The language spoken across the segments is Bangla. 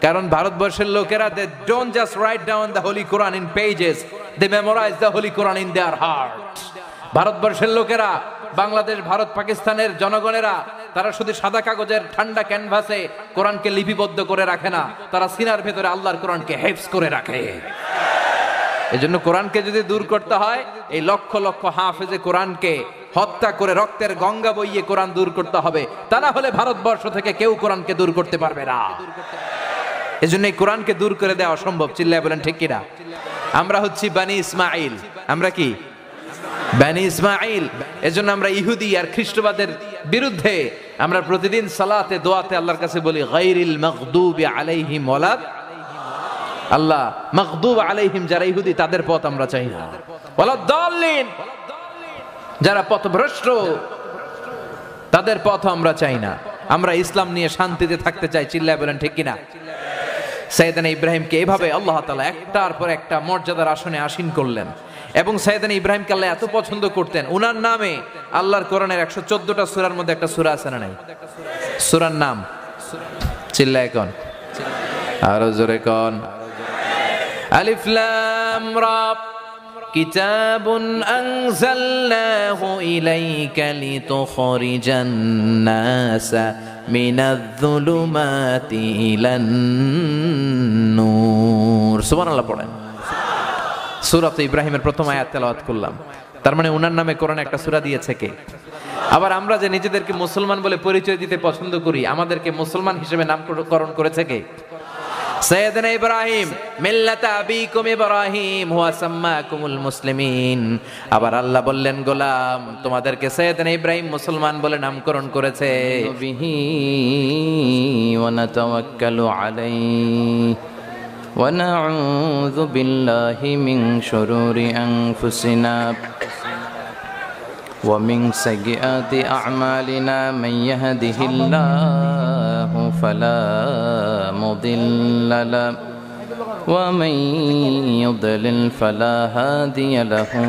কারণ ভারতবর্ষের লোকেরা they don't just write down the holy Quran in pages, they memorize the holy Quran in their heart. ভারতবর্ষের লোকেরা, বাংলাদেশ, ভারত, পাকিস্তানের জনগণেরা, তারা শুধু সাদা কাগজের ঠান্ডা ক্যানভাসে কোরআনকে লিপিবদ্ধ করে রাখে না, তারা সিনার ভেতরে আল্লাহর কোরআনকে হেফজ করে রাখে। এজন্য কোরআনকে যদি দূর করতে হয়, এই লক্ষ লক্ষ হাফেজে কোরআনকে হত্যা করে রক্তের গঙ্গা বইয়ে কোরআন দূর করতে হবে। তা না হলে ভারতবর্ষ থেকে কেউ কোরআনকে দূর করতে পারবে না। এজন্য এই কোরআনকে দূর করে দেওয়া অসম্ভব। চিল্লায় বলেন ঠিক কিনা? আমরা হচ্ছি বানি ইসমাইল। আমরা কি বানি ইসমাইল? এজন্য আমরা ইহুদি আর খ্রিস্টবাদের বিরুদ্ধে আমরা প্রতিদিন সালাতে দোয়াতে আল্লাহর কাছে বলি গায়রিল মাগদুবি আলাইহিম ওয়ালা, আল্লাহ মাগদুব আলাইহিম যারা ইহুদি তাদের পথ আমরা চাই না, ওয়ালা দাল্লিন যারা পথভ্রষ্ট তাদের পথ আমরা চাই না। আমরা ইসলাম নিয়ে শান্তিতে থাকতে চাই। চিল্লায় বলেন ঠিক কিনা? সাইয়েদনা ইব্রাহিমকে এভাবে আল্লাহ তাআলা একটার পর একটা মর্যাদার আসনে আসীন করলেন এবং সাইয়েদনা ইব্রাহিমকে আল্লাহ এত পছন্দ করতেন, উনার নামে আল্লাহর কোরআনের 114টা সূরার মধ্যে একটা সূরা আছে না নাই? সূরার নাম চিল্লায় কোন? আরো জোরে কোন? আলিফ লাম রা কিতাবুন আনজালনাহু ইলাইকা লিতুখরিজান নাসা মিনায-যুলুমাতি ইলান নূর। সুবহানাল্লাহ পড়েন। সূরা ইব্রাহিমের প্রথম আয়াত তেলাওয়াত করলাম। তার মানে উনার নামে কোরআন একটা সূরা দিয়েছে কে? আবার আমরা যে নিজেদেরকে মুসলমান বলে পরিচয় দিতে পছন্দ করি, আমাদেরকে মুসলমান হিসেবে নামকরণ করেছে কে? সাইয়েদনা ইব্রাহিম, মিল্লাতা আবিকুম ইব্রাহিম হুয়া সাম্মাকুমুল মুসলিমিন। আবার আল্লাহ বললেন, গোলাম তোমাদেরকে সাইয়েদনা ইব্রাহিম মুসলমান বলে নামকরণ করেছে। বিহি ওয়া নাতাওয়াক্কালু আলাইহি ওয়া নাউযু বিল্লাহি মিন শুরুরি আনফুসিনা ওয়া মিন সাইয়্যাতি আ'মালিনা মান ইয়াহদিহিল্লাহু ফালা মুদিল্লা লাহু ওয়া মান ইউদ্লিল ফালা হাদিয়া লাহু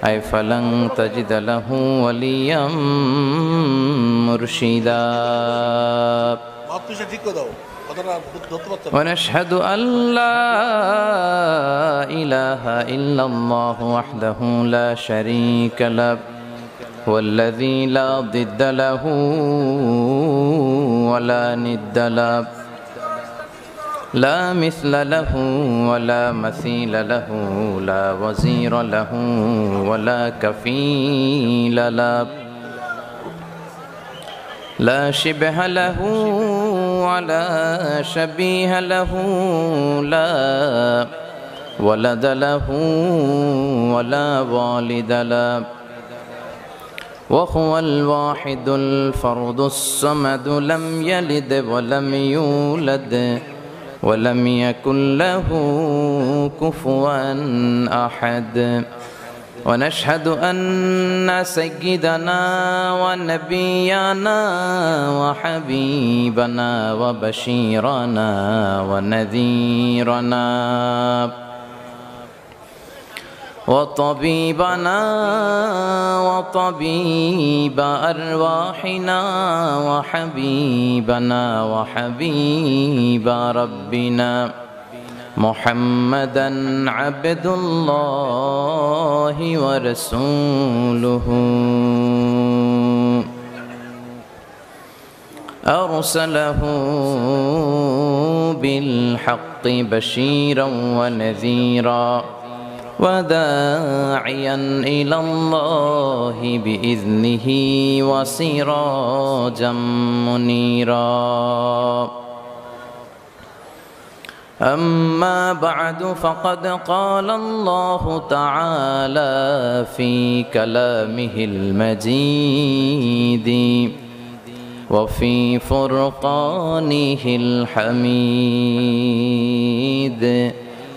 আই ফালান তাজিদ লাহু ওয়ালিয়াম মুরশিদা। ঠিক করে দাও। ونشهد أن لا إله إلا الله وحده لا شريك له والذي لا ضد له ولا ند له لا مثل له ولا مثيل له لا وزير له ولا كفيل له لا شبه له ولا شبيه له لا ولد له ولا والد له وهو الواحد الفرد الصمد لم يلد ولم يولد ولم يكن له كفوا أحد ونشهد أن سيدنا ونبينا وحبيبنا وبشيرنا ونذيرنا وطبيبنا وطبيب أرواحنا وحبيبنا وحبيب ربنا محمدا عبد الله ورسوله أرسله بالحق بشيرا ونذيرا وداعيا إلى الله بإذنه وسراجا منيرا. أما بعد فقد قال الله تعالى في كلامه المجيد وفي فرقانه الحميد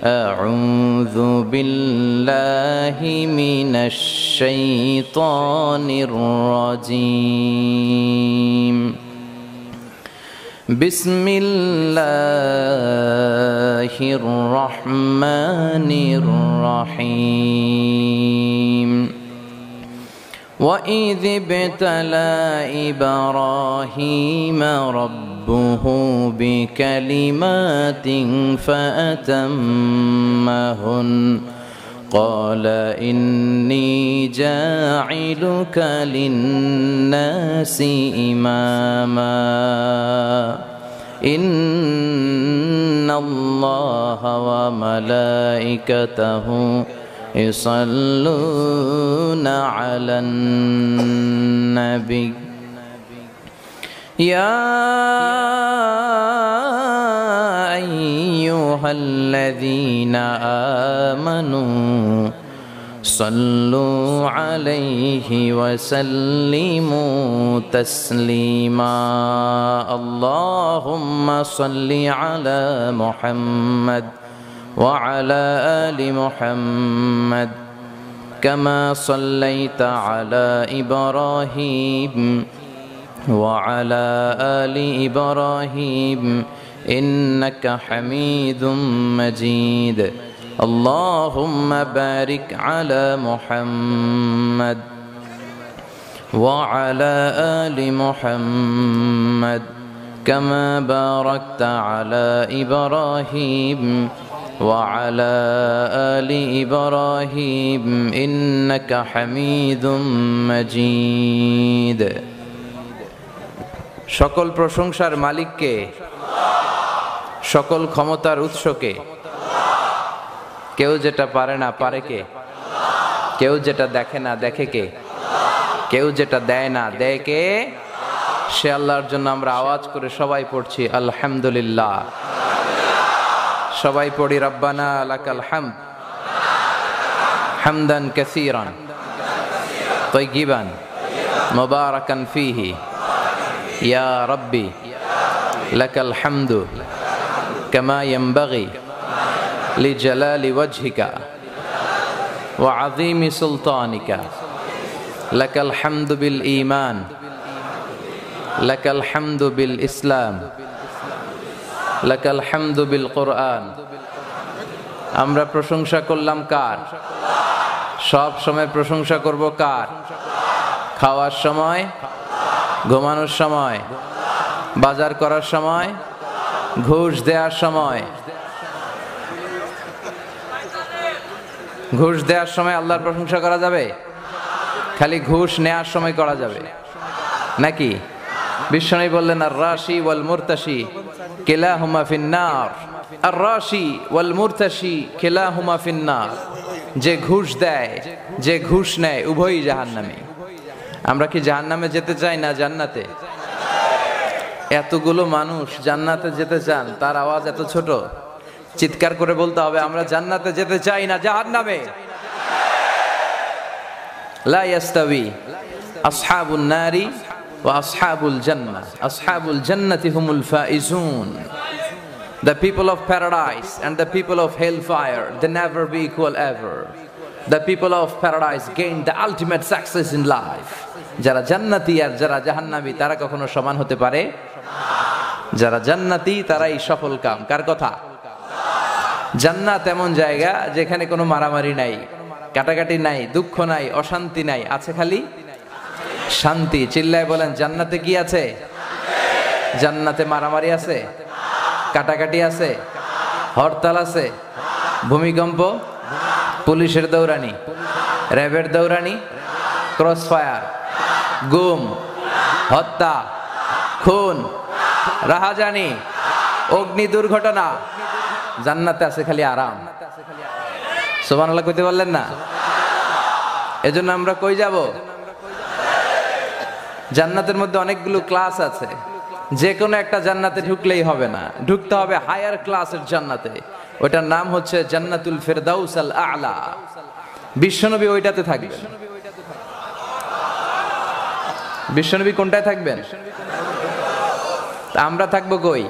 أعوذ بالله من الشيطان الرجيم بسم الله الرحمن الرحيم وإذ ابتلى إبراهيم ربه ربه بكلمات فأتمهن قال إني جاعلك للناس إماما إن الله وملائكته يصلون على النبي يا أيها الذين آمنوا صلوا عليه وسلموا تسليما اللهم صل على محمد وعلى آل محمد كما صليت على إبراهيم وعلى آل إبراهيم إنك حميد مجيد اللهم بارك على محمد وعلى آل محمد كما باركت على إبراهيم وعلى آل إبراهيم إنك حميد مجيد সকল প্রশংসার মালিককে সকল ক্ষমতার উৎসকে কেউ যেটা পারে না পারে কে কেউ যেটা দেখে না দেখে কে কেউ যেটা দেয় না দেয় কে সে আল্লাহর জন্য আমরা আওয়াজ করে সবাই পড়ছি আলহামদুলিল্লাহ সবাই পড়ি রব্বানা লাকাল হামদ হামদান কাসীরান তাইয়িবান মুবারাকান ফীহি ইয়া রাব্বি লাকাল হামদু কামা ইয়ানবাগি লিজালালি ওয়াজহিকা ওয়া আযীমি সুলতানিকা লাকাল হামদু বিল ঈমান লাকাল হামদু বিল ইসলাম লাকাল হামদু বিল কুরআন আমরা প্রশংসা করলাম কার সব সময় প্রশংসা করব কার খাওয়ার সময় ঘুমানোর সময় বাজার করার সময় ঘুষ দেওয়ার সময় ঘুষ দেওয়ার সময় আল্লাহর প্রশংসা করা যাবে খালি ঘুষ নেওয়ার সময় করা যাবে নাকি বিশ্বনবী বললেন আর রাশি ওয়াল মুরতাশি কিলাহুমা ফিন্নার আর রাশি ওয়াল মুরতাশি কিলাহুমা ফিন্নার যে ঘুষ দেয় যে ঘুষ নেয় উভয়ই জাহান্নামী আমরা কি জাহান্নামে যেতে চাই না জান্নাতে এতগুলো মানুষ জান্নাতে যেতে চান তার আওয়াজ এত ছোট চিৎকার করে বলতে হবে আমরা জান্নাতে যেতে চাই না জাহান্নামে লা ইয়াস্তাবি আসহাবুন নারি ওয়া আসহাবুল জান্নাহ আসহাবুল জান্নাতি হুমুল Faizun The people of paradise and the people of hellfire they never be equal ever The people of paradise gain the ultimate success in life যারা জান্নাতি আর যারা জাহান্নামী তারা কখনো সমান হতে পারে যারা জান্নাতি তারাই সফল কাম কার কথা জান্নাত এমন জায়গা যেখানে কোনো মারামারি নাই কাটাকাটি নাই দুঃখ নাই অশান্তি নাই আছে খালি শান্তি চিল্লায় বলেন জান্নাতে কি আছে জান্নাতে মারামারি আছে কাটাকাটি আছে হরতাল আছে ভূমিকম্প পুলিশের দৌড়ানি র্যাবের দৌড়ানি ক্রস ফায়ার গুম হত্যা খুন রাহাজানি অগ্নি দুর্ঘটনা জান্নাতে আছে খালি আরাম সুবহানাল্লাহ কইতে পারলেন না এজন্য আমরা কই যাব জান্নাতের মধ্যে অনেকগুলো ক্লাস আছে যে কোনো একটা জান্নাতে ঢুকলেই হবে না ঢুকতে হবে হায়ার ক্লাসের জান্নাতে ওটার নাম হচ্ছে জান্নাতুল ফিরদাউস আল আ'লা বিশ্বনবী ওইটাতে থাকবেন বিশ্বনবী কোনটায় থাকবেন আমরা থাকবো কই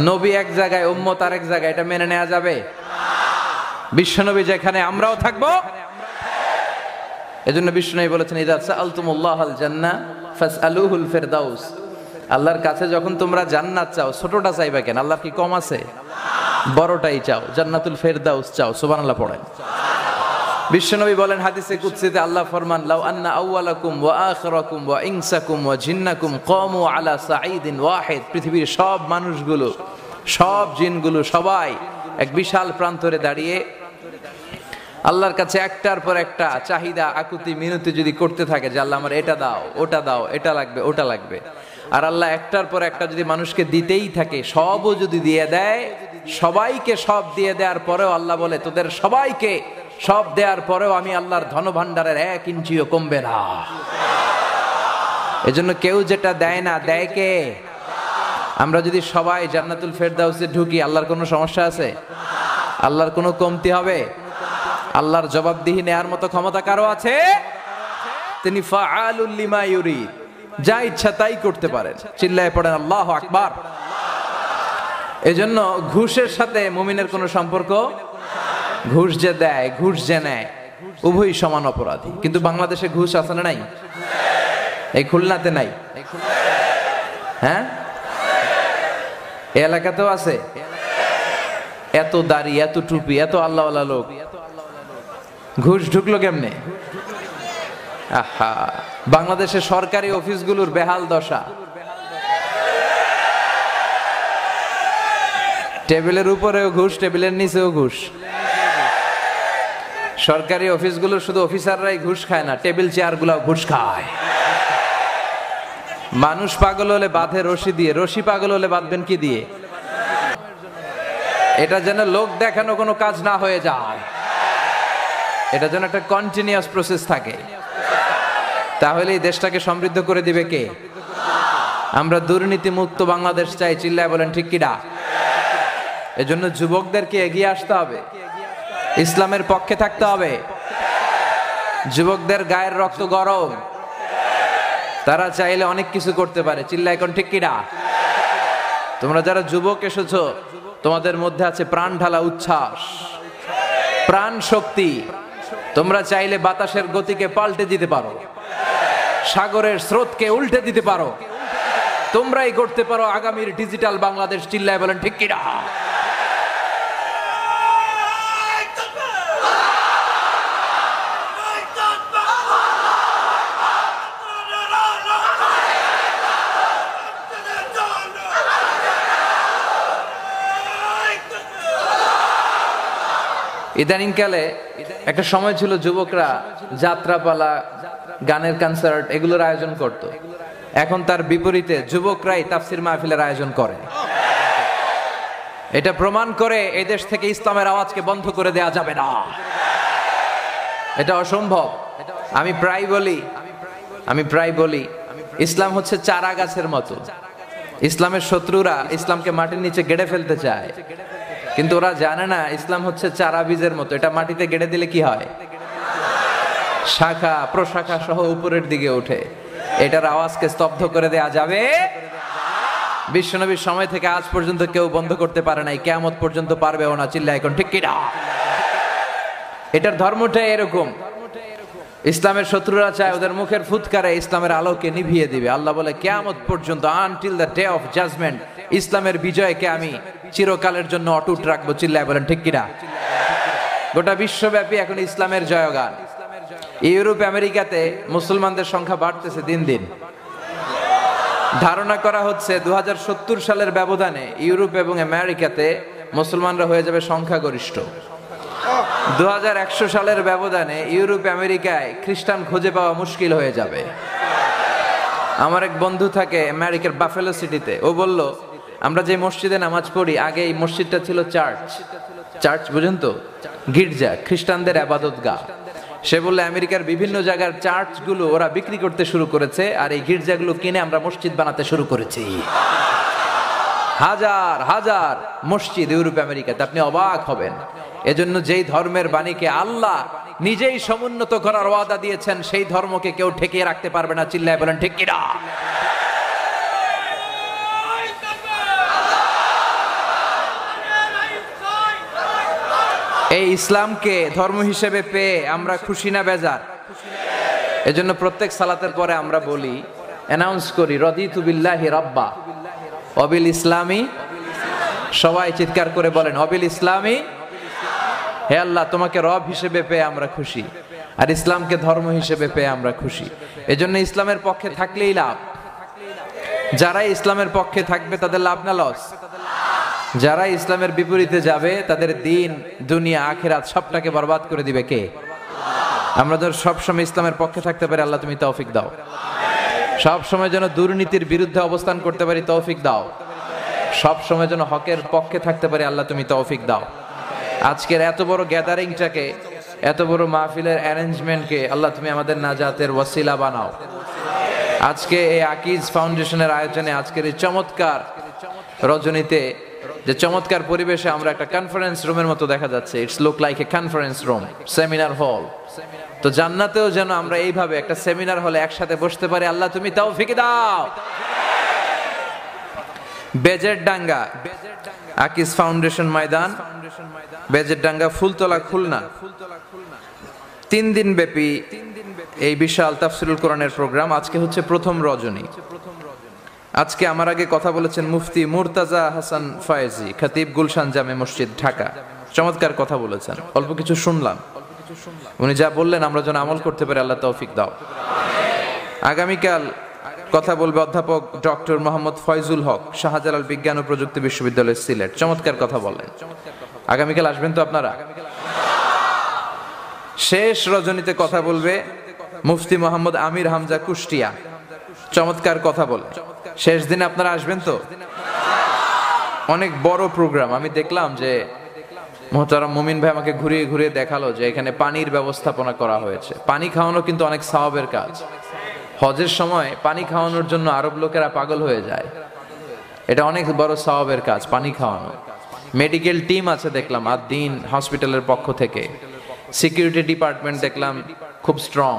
নবী এক জায়গায় উম্মত আরেক জায়গায় এটা মেনে নেওয়া যাবে বিশ্বনবী যেখানে আমরাও থাকবো এজন্য বিশ্বনবী বলেছেন ইযা সাআলতুমুল্লাহাল জান্নাহ ফাসআলুহুল ফিরদাউস আল্লাহর কাছে যখন তোমরা জান্নাত চাও ছোটটা চাইবা কেন আল্লাহর কি কম আছে বড়টাই চাও জান্নাতুল ফিরদাউস চাও সুবহানাল্লাহ পড়েন বিশ্বনবী বলেন হাদিসে কুদসিতে আল্লাহ ফরমান লাউ আন্না আউওয়ালাকুম ওয়া আখিরাকুম ওয়া ইনসাকুম ওয়া জিন্নাকুম কামু আলা সাঈদিন ওয়াহিদ, পৃথিবীর সব মানুষগুলো, সব জিনগুলো সবাই এক বিশাল প্রান্তরে দাঁড়িয়ে আল্লাহর কাছে একটার পর একটা চাহিদা আকুতি মিনতি যদি করতে থাকে যে আল্লাহ আমার এটা দাও, ওটা দাও, এটা লাগবে, ওটা লাগবে, আর আল্লাহ একটার পর একটা যদি মানুষকে দিতেই থাকে, সবও যদি দিয়ে দেয়, সবাইকে সব দিয়ে দেওয়ার পরেও আল্লাহ বলে তোদের সবাইকে সব দেওয়ার পরেও আমি আল্লাহর ধনভাণ্ডারের 1 ইঞ্চিও কমবে না। এজন্য কেউ যেটা দেয় না, দেয় কে? আমরা যদি সবাই জান্নাতুল ফেরদাউসে ঢুকি, আল্লাহর কোনো সমস্যা আছে? আল্লাহর কোনো কমতি হবে? আল্লাহর জবাবদিহি নেয়ার মতো ক্ষমতা কারো আছে? তিনি ফাআলুল লিমা ইউরিদ, যা ইচ্ছা তাই করতে পারেন। চিল্লায় পড়েন আল্লাহু আকবার। এজন্য ঘুষের সাথে মুমিনের কোনো সম্পর্ক, ঘুষ যে দেয়, ঘুষ যে নেয়, উভয়ই সমান অপরাধী। কিন্তু বাংলাদেশে ঘুষ আছে না নাই? এই খুলনাতে নাই? হ্যাঁ, এই এলাকাতেও আছে। এত দাড়ি, এত টুপি, এত আল্লাহওয়ালা লোক, ঘুষ ঢুকলো কেমনে? আহা, বাংলাদেশের সরকারি অফিসগুলোর বেহাল দশা। টেবিলের উপরেও ঘুষ, টেবিলের নিচেও ঘুষ। সরকারি অফিসগুলোর শুধু অফিসাররাই ঘুষ খায় না, টেবিল চেয়ার গুলাও ঘুষ খায়। মানুষ পাগল হলে বাঁধে রশি দিয়ে, রশি পাগল হলে বাঁধবেন কি দিয়ে? এটা যেন লোক দেখানো কোনো কাজ না হয়ে যায়, এটা যেন একটা কন্টিনিউয়াস প্রসেস থাকে। তাহলে এই দেশটাকে সমৃদ্ধ করে দিবে কে? আমরা দুর্নীতি মুক্ত বাংলাদেশ চাই। চিল্লায় বলেন ঠিক কিনা? এজন্য যুবকদেরকে এগিয়ে আসতে হবে, ইসলামের পক্ষে থাকতে হবে। যুবকদের গায়ের রক্ত গরম, তারা চাইলে অনেক কিছু করতে পারে। চিল্লায় এখন ঠিক কিনা? তোমরা যারা যুবক এসেছো, তোমাদের মধ্যে আছে প্রাণ ঢালা উচ্ছ্বাস, প্রাণ শক্তি। তোমরা চাইলে বাতাসের গতিকে পাল্টে দিতে পারো, সাগরের স্রোতকে উল্টে দিতে পারো। তোমরাই করতে পারো আগামীর ডিজিটাল বাংলাদেশ। চিল্লায় বলেন ঠিক কিনা? ইদানিংকালে একটা সময় ছিল যুবকরা যাত্রাপালা, গানের কনসার্ট এগুলোর আয়োজন করত। এখন তার বিপরীতে যুবকরাই তাফসির মাহফিলের আয়োজন করে। এটা প্রমাণ করে এই দেশ থেকে ইসলামের আওয়াজকে বন্ধ করে দেয়া যাবে না, এটা অসম্ভব। আমি প্রায় বলি ইসলাম হচ্ছে চারা গাছের মতো। ইসলামের শত্রুরা ইসলামকে মাটির নিচে গেড়ে ফেলতে চায়, কিন্তু ওরা জানে না ইসলাম হচ্ছে চারা বীজের মতো। এটা মাটিতে গেড়ে দিলে কি হয়? শাখা প্রশাখা সহ উপরের দিকে ওঠে। এটার আওয়াজকে স্তব্ধ করে দেয়া যাবে? বিশ্বনবীর সময় থেকে আজ পর্যন্ত কেউ বন্ধ করতে পারে নাই, কিয়ামত পর্যন্ত পারবেও না। চিল্লায় এখন ঠিক কিনা? এটার ধর্মটাই এরকম। ইসলামের শত্রুরা চায় ওদের মুখের ফুৎকারে ইসলামের আলোকে নিভিয়ে দিবে। আল্লাহ বলে কিয়ামত পর্যন্ত, until the day of judgement, ইসলামের বিজয়কে আমি চিরকালের জন্য অটুট রাখবো। চিল্লায় বলেন ঠিক কিনা? গোটা বিশ্বব্যাপী এখন ইসলামের জয়গান। ইউরোপ আমেরিকাতে মুসলমানদের সংখ্যা বাড়তেছে দিন দিন। ধারণা করা হচ্ছে 2070 সালের ব্যবধানে ইউরোপ এবং আমেরিকাতে মুসলমানরা হয়ে যাবে সংখ্যাগরিষ্ঠ। 2100 সালের ব্যবধানে ইউরোপ আমেরিকায় খ্রিস্টান খুঁজে পাওয়া মুশকিল হয়ে যাবে। আমার এক বন্ধু থাকে আমেরিকার বাফেলো সিটিতে। ও বলল, আমরা যে মসজিদে নামাজ পড়ি, আগে এই মসজিদটা ছিল চার্চ, বুঝেন তো, গির্জা, খ্রিস্টানদের আবাদতগাহ। সে বললে আমেরিকার বিভিন্ন জায়গার চার্চগুলো ওরা বিক্রি করতে শুরু করেছে, আর এই গির্জাগুলো কিনে আমরা মসজিদ বানাতে শুরু করেছি। হাজার হাজার মসজিদ ইউরোপ আমেরিকাতে, আপনি অবাক হবেন। এজন্য যেই ধর্মের বাণীকে আল্লাহ নিজেই সমুন্নত করার ওয়াদা দিয়েছেন, সেই ধর্মকে কেউ ঠেকিয়ে রাখতে পারবে না। চিল্লায় বলেন ঠিক কিনা? এই ইসলামকে ধর্ম হিসেবে পেয়ে আমরা খুশি না বেজার? এজন্য প্রত্যেক সালাতের পরে আমরা বলি, অ্যানাউন্স করি, রাদিতু বিল্লাহি রাব্বা ওয়াবিল ইসলামি। সবাই চিৎকার করে বলেন, ওয়াবিল ইসলামি হে আল্লাহ, তোমাকে রব হিসেবে পেয়ে আমরা খুশি, আর ইসলামকে ধর্ম হিসেবে পেয়ে আমরা খুশি। এজন্য ইসলামের পক্ষে থাকলেই লাভ। যারা ইসলামের পক্ষে থাকবে তাদের লাভ না লস? যারা ইসলামের বিপরীতে যাবে তাদের দিন, দুনিয়া, আখিরাত সবটাকে বরবাদ করে দিবে কে? আমরা যেন সবসময় ইসলামের পক্ষে থাকতে পারি, আল্লাহ তুমি তৌফিক দাও। সব সময় যেন দুর্নীতির বিরুদ্ধে অবস্থান করতে পারি, তৌফিক দাও। সব সময় যেন হকের পক্ষে থাকতে পারি, আল্লাহ তুমি তৌফিক দাও। আজকের এত বড় গ্যাদারিংটাকে, এত বড় মাহফিলের অ্যারেঞ্জমেন্টকে আল্লাহ তুমি আমাদের নাজাতের ওয়াসিলা বানাও। আজকে এই আকিজ ফাউন্ডেশনের আয়োজনে, আজকের এই চমৎকার রজনীতে, যে চমৎকার পরিবেশে আমরা একটা কনফারেন্স রুমের মতো দেখা যাচ্ছে, it's look like a conference room, seminar hall. তো জান্নাতেও যেন আমরা এইভাবে একটা সেমিনার হলে একসাথে বসতে পারি, আল্লাহ তুমি তৌফিক দাও। বেজের ডাঙ্গা আকিজ ফাউন্ডেশন ময়দান, বেজের ডাঙ্গা, ফুলতলা, খুলনা, 3 দিন ব্যাপী এই বিশাল তাফসিরুল কোরআনের প্রোগ্রাম। আজকে হচ্ছে প্রথম রজনী। আজকে আমার আগে কথা বলেছেন মুফতি মুর্তাজা হাসান ফয়েজি, খতিব, গুলশান জামে মসজিদ, ঢাকা। চমৎকার কথা বলেছেন, অল্প কিছু শুনলাম। উনি যা বললেন আমরা যেন আমল করতে পারি, আল্লাহ তৌফিক দাও। আগামীকাল কথা বলবে অধ্যাপক ডক্টর মোহাম্মদ ফয়জুল হক, শাহজালাল বিজ্ঞান ও প্রযুক্তি বিশ্ববিদ্যালয়, সিলেট। চমৎকার কথা বলেন। আগামীকাল আসবেন তো আপনারা? শেষ রজনীতে কথা বলবে মুফতি মোহাম্মদ আমির হামজা, কুষ্টিয়া। চমৎকার কথা বলে। শেষ দিনে আপনারা আসবেন তো? অনেক বড় প্রোগ্রাম। আমি দেখলাম যে মোহতারাম মুমিন ভাই আমাকে ঘুরিয়ে ঘুরিয়ে দেখালো যে এখানে পানির ব্যবস্থাপনা করা হয়েছে। পানি খাওয়ানো কিন্তু অনেক সওয়াবের কাজ। হজের সময় পানি খাওয়ানোর জন্য আরব লোকেরা পাগল হয়ে যায়। এটা অনেক বড় সওয়াবের কাজ, পানি খাওয়ানো। মেডিকেল টিম আছে দেখলাম আদ-দ্বীন হসপিটালের পক্ষ থেকে। সিকিউরিটি ডিপার্টমেন্ট দেখলাম খুব স্ট্রং।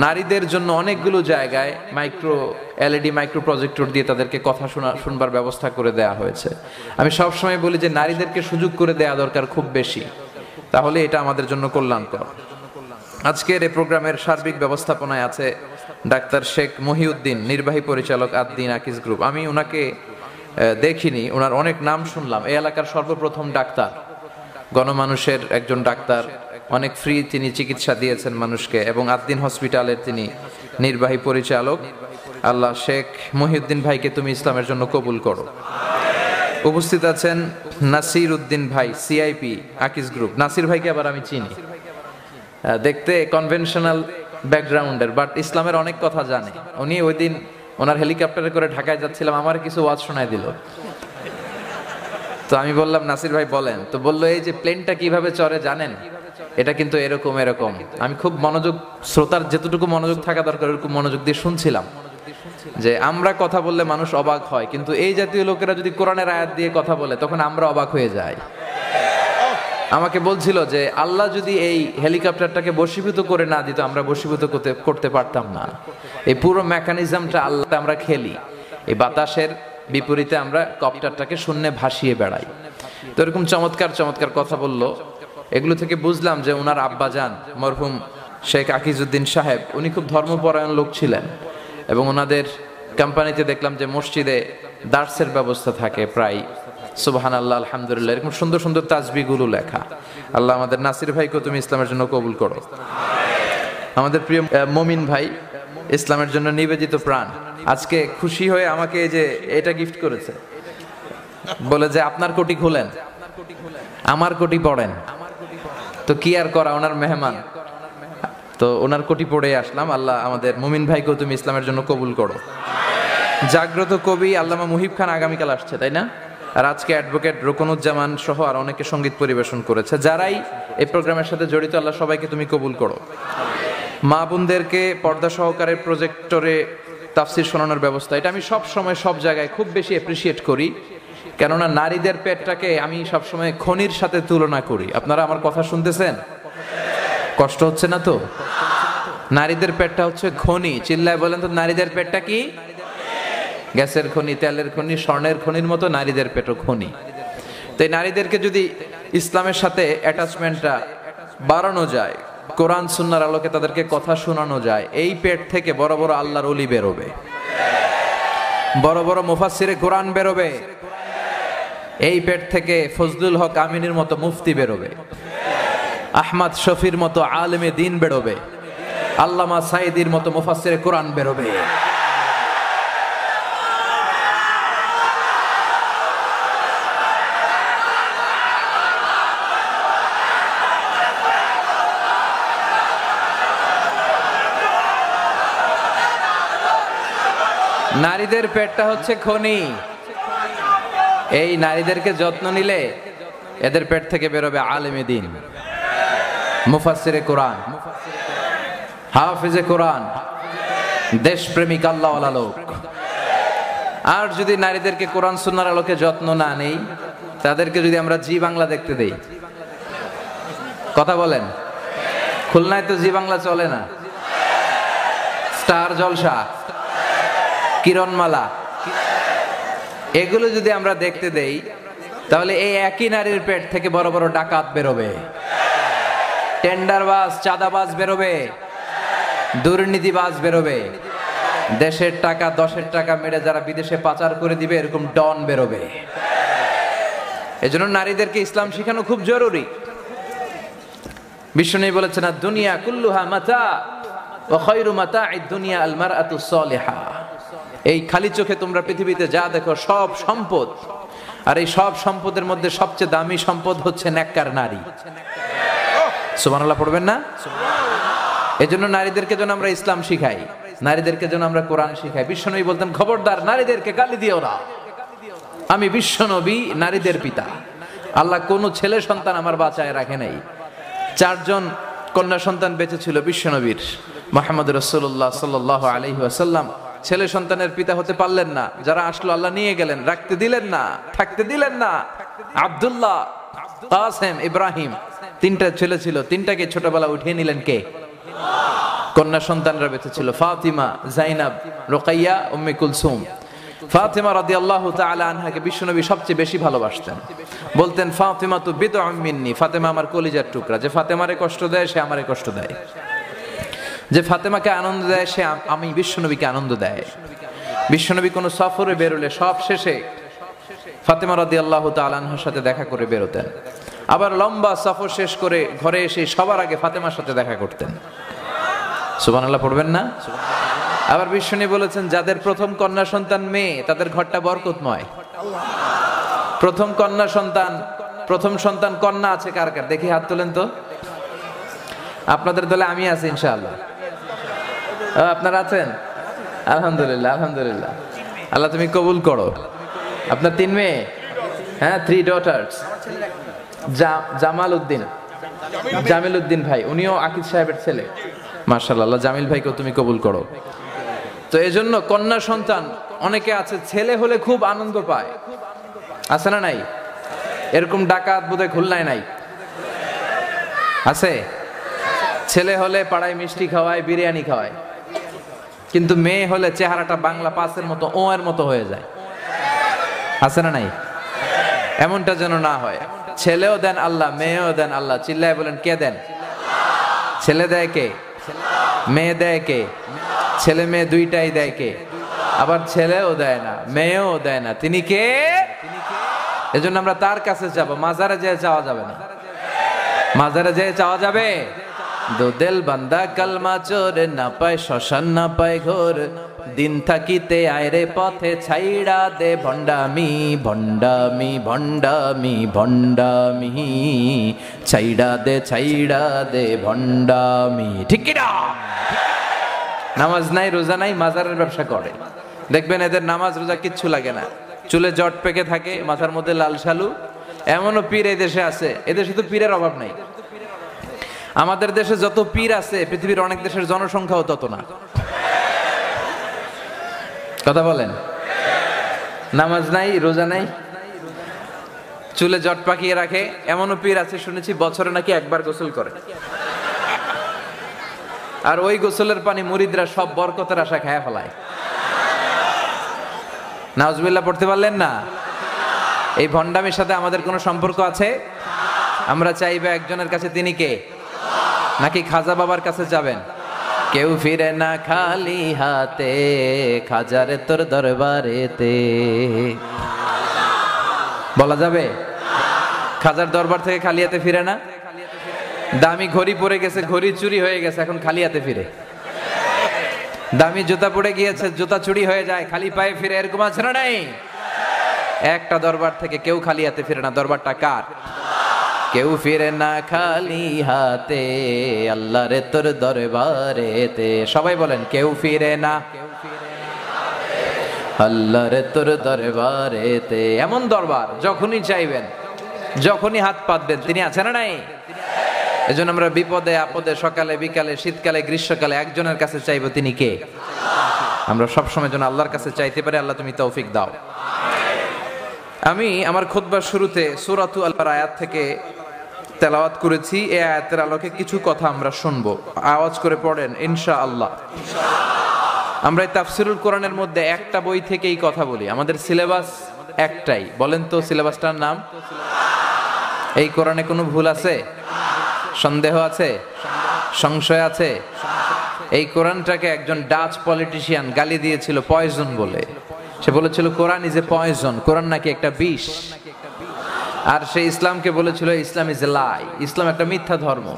নারীদের জন্য অনেকগুলো জায়গায় এলইডি মাইক্রো প্রজেক্টর দিয়ে তাদেরকে কথা শুনবার ব্যবস্থা করে দেয়া হয়েছে। আমি সবসময় বলি যে নারীদেরকে সুযোগ করে দেয়া দরকার খুব বেশি, তাহলে এটা আমাদের জন্য কল্যাণকর। আজকের এই প্রোগ্রামের সার্বিক ব্যবস্থাপনায় আছে ডাক্তার শেখ মহিউদ্দিন, নির্বাহী পরিচালক আদ-দ্বীন আকিজ গ্রুপ। আমি ওনাকে দেখিনি, ওনার অনেক নাম শুনলাম। এই এলাকার সর্বপ্রথম ডাক্তার, গণমানুষের একজন ডাক্তার। অনেক ফ্রি তিনি চিকিৎসা দিয়েছেন মানুষকে, এবং আদ-দ্বীন হসপিটালের তিনি নির্বাহী পরিচালক। আল্লাহ শেখ মহিউদ্দিন ভাইকে তুমি ইসলামের জন্য কবুল করো। উপস্থিত আছেন নাসির উদ্দিন ভাই, সিআইপি আকিজ গ্রুপ। নাসির ভাইকে আবার আমি চিনি, দেখতে কনভেনশনাল ব্যাকগ্রাউন্ডের, বাট ইসলামের অনেক কথা জানে। উনি ওই দিন ওনার হেলিকপ্টারে করে ঢাকায় যাচ্ছিলাম, আমার কিছু ওয়াজ শোনায় দিল। তো আমি বললাম নাসির ভাই বলেন। তো বললো এই যে প্লেনটা কিভাবে চড়ে জানেন, এটা কিন্তু এরকম এরকম। আমি খুব মনোযোগ, শ্রোতার যেতটুকু মনোযোগ থাকা দরকার ওরকম মনোযোগ দিয়ে শুনছিলাম। যে আমরা কথা বললে মানুষ অবাক হয়, কিন্তু এই জাতীয় লোকেরা যদি কোরআনের আয়াত দিয়ে কথা বলে তখন আমরা অবাক হয়ে যাই। আমাকে বলছিল যে আল্লাহ যদি এই হেলিকপ্টারটাকে বশীভূত করে না দিত, আমরা বশীভূত করতে পারতাম না। এই পুরো মেকানিজমটা আল্লাহ আমরা খেলি, এই বাতাসের বিপরীতে আমরা কপ্টারটাকে শূন্যে ভাসিয়ে বেড়াই। তো এরকম চমৎকার চমৎকার কথা বললো। এগুলো থেকে বুঝলাম যে ওনার আব্বাজান মরহুম শেখ আকিজউদ্দিন সাহেব, উনি খুব ধর্মপরায়ণ লোক ছিলেন, এবং ওনাদের কোম্পানিতে দেখলাম যে মসজিদে দার্সের ব্যবস্থা থাকে প্রায়। সুবহানাল্লাহ, আলহামদুলিল্লাহ, এরকম সুন্দর সুন্দর তাসবিহগুলো লেখা। আল্লাহ আমাদের নাসির ভাইকে তুমি ইসলামের জন্য কবুল করো। আমাদের প্রিয় মমিন ভাই, ইসলামের জন্য নিবেদিত প্রাণ, আজকে খুশি হয়ে আমাকে এই যে এটা গিফট করেছে, বলে যে আপনার কোটি খুলেন, আমার কোটি পড়েন। তো কি আর করা, ওনার মেহমান, তো ওনার কোটি পড়ে আসলাম। আল্লাহ আমাদের মুমিন ভাইকেও তুমি ইসলামের জন্য কবুল করো। জাগ্রত কবি আল্লামা মুহিব খান আগামীকাল আসছে, তাই না? আর আজকে অ্যাডভোকেট রুকনুজ্জামান সহ আর অনেকে সঙ্গীত পরিবেশন করেছে। যারাই এই প্রোগ্রামের সাথে জড়িত, আল্লাহ সবাইকে তুমি কবুল করো। মা বোনদেরকে পর্দা সহকারে প্রজেক্টরে তাফসির শোনানোর ব্যবস্থা, এটা আমি সব সময় সব জায়গায় খুব বেশি অ্যাপ্রিসিয়েট করি। কেননা নারীদের পেটটাকে আমি সবসময় খনির সাথে তুলনা করি। আপনারা আমার কথা শুনতেছেন? কষ্ট হচ্ছে না তো? নারীদের পেটটা হচ্ছে খনি। চিল্লায় বলেন তো, নারীদের পেটটা কি? গ্যাসের খনি, তেলের খনি, স্বর্ণের খনির মতো নারীদের পেটও খনি। তো এই নারীদেরকে যদি ইসলামের সাথে অ্যাটাচমেন্টটা বাড়ানো যায়, কোরআন সুন্নাহর আলোকে তাদেরকে কথা শোনানো যায়, এই পেট থেকে বড় বড় আল্লাহর ওলি বেরোবে, বড় বড় মুফাসসিরে কোরআন বেরোবে। এই পেট থেকে ফজলুল হক আমিনের মতো মুফতি বেরোবে। আহমদ শফির মতো আলেমে দিন বেরোবে, আল্লামা সাইদির মতো মুফাসসিরে কোরআন বেরোবে। নারীদের পেটটা হচ্ছে খনি। এই নারীদেরকে যত্ন নিলে এদের পেট থেকে বেরোবে আলেমে দিন, মুফাসসিরে কোরআন, হাফেজে কোরআন, দেশপ্রেমিক আল্লাহওয়ালা লোক। আর যদি নারীদেরকে কোরআন সুন্নাহর আলোকে যত্ন না নেই, তাদেরকে যদি আমরা জি বাংলা দেখতে দেই, কথা বলেন, খুলনায় তো জি বাংলা চলে না, স্টার জলসা, কিরণমালা, এগুলো যদি আমরা দেখতে দেই, তাহলে এই একই নারীর পেট থেকে বড় বড় ডাকাত বেরোবে, টেন্ডারবাজ, চাঁদাবাজ বেরোবে, দুর্নীতিবাজ বেরোবে, দেশের টাকা 10-এর টাকা মেরে যারা বিদেশে পাচার করে দিবে এরকম ডন বেরোবে। এজন্য নারীদেরকে ইসলাম শেখানো খুব জরুরি। বিশ্বনবী বলেছেন, দুনিয়া কুল্লুহা মাতা ওয়া খায়রু মাতা'আদ দুনিয়া আল মারআতুস সালিহা। এই খালি চোখে তোমরা পৃথিবীতে যা দেখো সব সম্পদ, আর এই সব সম্পদের মধ্যে সবচেয়ে দামি সম্পদ হচ্ছে নেককার নারী। সুবহানাল্লাহ পড়বেন না? এজন্য নারীদেরকে যেন আমরা ইসলাম শিখাই, নারীদেরকে যেন আমরা কোরআন শিখাই। বিশ্বনবী বলতেন, খবরদার নারীদেরকে গালি দিও না, আমি বিশ্বনবী নারীদের পিতা। আল্লাহ কোন ছেলে সন্তান আমার বাঁচায় রাখে নাই। 4 জন কন্যা সন্তান বেঁচে ছিল বিশ্বনবীর। মুহাম্মদ রাসূলুল্লাহ সাল্লাল্লাহু আলাইহি ওয়াসাল্লাম ছেলে সন্তানের পিতা হতে পারলেন না। যারা আসলো আল্লাহ নিয়ে গেলেন, রাখতে দিলেন না, থাকতে দিলেন না। আব্দুল্লাহ, কাসেম, ইব্রাহিম, 3টা ছেলে ছিল, 3টাকে ছোটবেলা উঠিয়ে নিলেন কে? কন্যা সন্তানরা বেঁচে ছিল, ফাতিমা, জাইনাব, রুকাইয়া, উম্মে কুলসুম। ফাতিমা রাদিয়াল্লাহু তাআলা আনহাকে বিশ্বনবী সবচেয়ে বেশি ভালোবাসতেন। বলতেন, ফাতিমা তু বিদউম মিন্নি, ফাতিমা আমার কলিজার টুকরা। যে ফাতিমারে কষ্ট দেয় সে আমারে কষ্ট দেয়, যে ফাতেমাকে আনন্দ দেয় সে আমি বিশ্বনবীকে আনন্দ দেয়। বিশ্বনবী কোন সফরে বেরোলে সব শেষে ফাতেমা রাদিয়াল্লাহু তাআলা আনহার সাথে দেখা করে বেরোতেন। আবার লম্বা সফর শেষ করে ঘরে এসে সবার আগে ফাতেমার সাথে দেখা করতেন। সুবহানাল্লাহ পড়বেন না? আবার বিশ্বনবী বলেছেন, যাদের প্রথম কন্যা সন্তান মেয়ে তাদের ঘরটা বরকতময়। প্রথম সন্তান কন্যা আছে কার কার? দেখি হাত তোলেন তো। আপনাদের দলে আমি আছি ইনশাআল্লাহ। আপনারা আছেন? আলহামদুলিল্লাহ, আলহামদুলিল্লাহ। আল্লাহ তুমি কবুল করো। আপনার 3 মেয়ে? হ্যাঁ, 3 daughters। জামাল উদ্দিন, জামিল উদ্দিন ভাই, উনিও আকিদ সাহেবের ছেলে। মাশাআল্লাহ, আল্লাহ জামিল ভাইকেও তুমি কবুল করো। তো এজন্য কন্যা সন্তান অনেকে আছে, ছেলে হলে খুব আনন্দ পায়, আছে না নাই? এরকম ডাকাত বোধহয় খুলনায় নাই, আছে? ছেলে হলে পাড়ায় মিষ্টি খাওয়ায়, বিরিয়ানি খাওয়ায়, কিন্তু মেয়ে হলে চেহারাটা বাংলা পাসের মতো, ও এর মতো হয়ে যায়, আছে না নাই? এমনটা যেন না হয়। ছেলেও দেন আল্লাহ, মেয়েও দেন আল্লাহ। চিল্লায় বলেন, কে দেন? ছেলে দেয় কে? মেয়ে দেয় কে? ছেলে মেয়ে দুইটাই দেয় কে? আবার ছেলেও দেয় না, মেয়েও দেয় না, তিনি কে? এজন্য আমরা তার কাছে যাব। মাজারে যেয়ে চাওয়া যাবে না। মাজারে যেয়ে চাওয়া যাবে? দো দিল বান্দা কালমা চোরে, না পায় শ্মশান না পায় ঘোর, দিন থাকিতে আয়রে পথে ছাইড়া দে ভণ্ডামি, ভণ্ডামি, ভণ্ডামি, ভণ্ডামি, ছাইড়া দে ভণ্ডামি। ঠিক কি না? নামাজ নাই, রোজা নাই, মাজারের ব্যবসা করে। দেখবেন এদের নামাজ রোজা কিচ্ছু লাগে না, চুলে জট পেকে থাকে, মাথার মধ্যে লাল শালু। এমনও পীর এই দেশে আছে, এদেশে তো পীরের অভাব নাই। আমাদের দেশে যত পীর আছে পৃথিবীর অনেক দেশের জনসংখ্যাও তত না। কথা বলেন। নামাজ নাই, রোজা নাই, চুলে জট পাকিয়ে রাখে। এমনও পীর আছে শুনেছি বছরে নাকি একবার গোসল করে, আর ওই গোসলের পানি মুরিদরা সব বরকতের আশা খায় ফেলায়। নাউজুবিল্লাহ পড়তে পারলেন না? এই ভণ্ডামির সাথে আমাদের কোনো সম্পর্ক আছে? আমরা চাইবে একজনের কাছে, তিনি কে? নাকি খাজা বাবার কাছে যাবেন? কেউ ফিরে না খালি হাতে, খাজারে তোর দরবারেতে। বলা যাবে? খাজার দরবার থেকে খালি হাতে ফিরে না? দামি ঘড়ি পরে গেছে, ঘড়ি চুরি হয়ে গেছে, এখন খালি হাতে ফিরে। দামি জুতা পড়ে গিয়েছে, জুতা চুরি হয়ে যায়, খালি পায়ে ফিরে। এরকম আছে না নাই? একটা দরবার থেকে কেউ খালি হাতে ফিরে না। দরবারটা কার? কেউ ফিরে না খালি হাতে, আল্লাহরে তোর দরবারেতে। সবাই বলেন, কেউ ফিরে না আল্লাহরে তোর দরবারেতে। এমন দরবার যখনই চাইবেন, যখনই হাত পাতবেন, তিনি আছেন না নাই? এজন্য আমরা বিপদে আপদে, সকালে বিকালে, শীতকালে গ্রীষ্মকালে একজনের কাছে চাইবো, তিনি কে? আমরা সবসময় যেন আল্লাহর কাছে চাইতে পারি। আল্লাহ তুমি তৌফিক দাও। আমি আমার খুতবার শুরুতে সূরাতুল আল-বাকারার আয়াত থেকে তেলাওয়াত করেছি। এই আয়াতের আলোকে কিছু কথা আমরা শুনবো। আওয়াজ করে পড়েন ইনশাআল্লাহ। আমরা এই তাফসিরুল কোরআনের মধ্যে একটা বই থেকেই কথা বলি। আমাদের সিলেবাস একটাই। বলেন তো সিলেবাসটার নাম? এই কোরআনে কোনো ভুল আছে? সন্দেহ আছে? সংশয় আছে? এই কোরআনটাকে একজন ডাচ পলিটিশিয়ান গালি দিয়েছিল পয়জন বলে। সে বলেছিল কোরআন ইজ এ পয়জন, কোরআন নাকি একটা বিষ। আর সে ইসলামকে বলেছিল ইসলাম ইজ এ লাই, ইসলাম একটা মিথ্যা ধর্ম।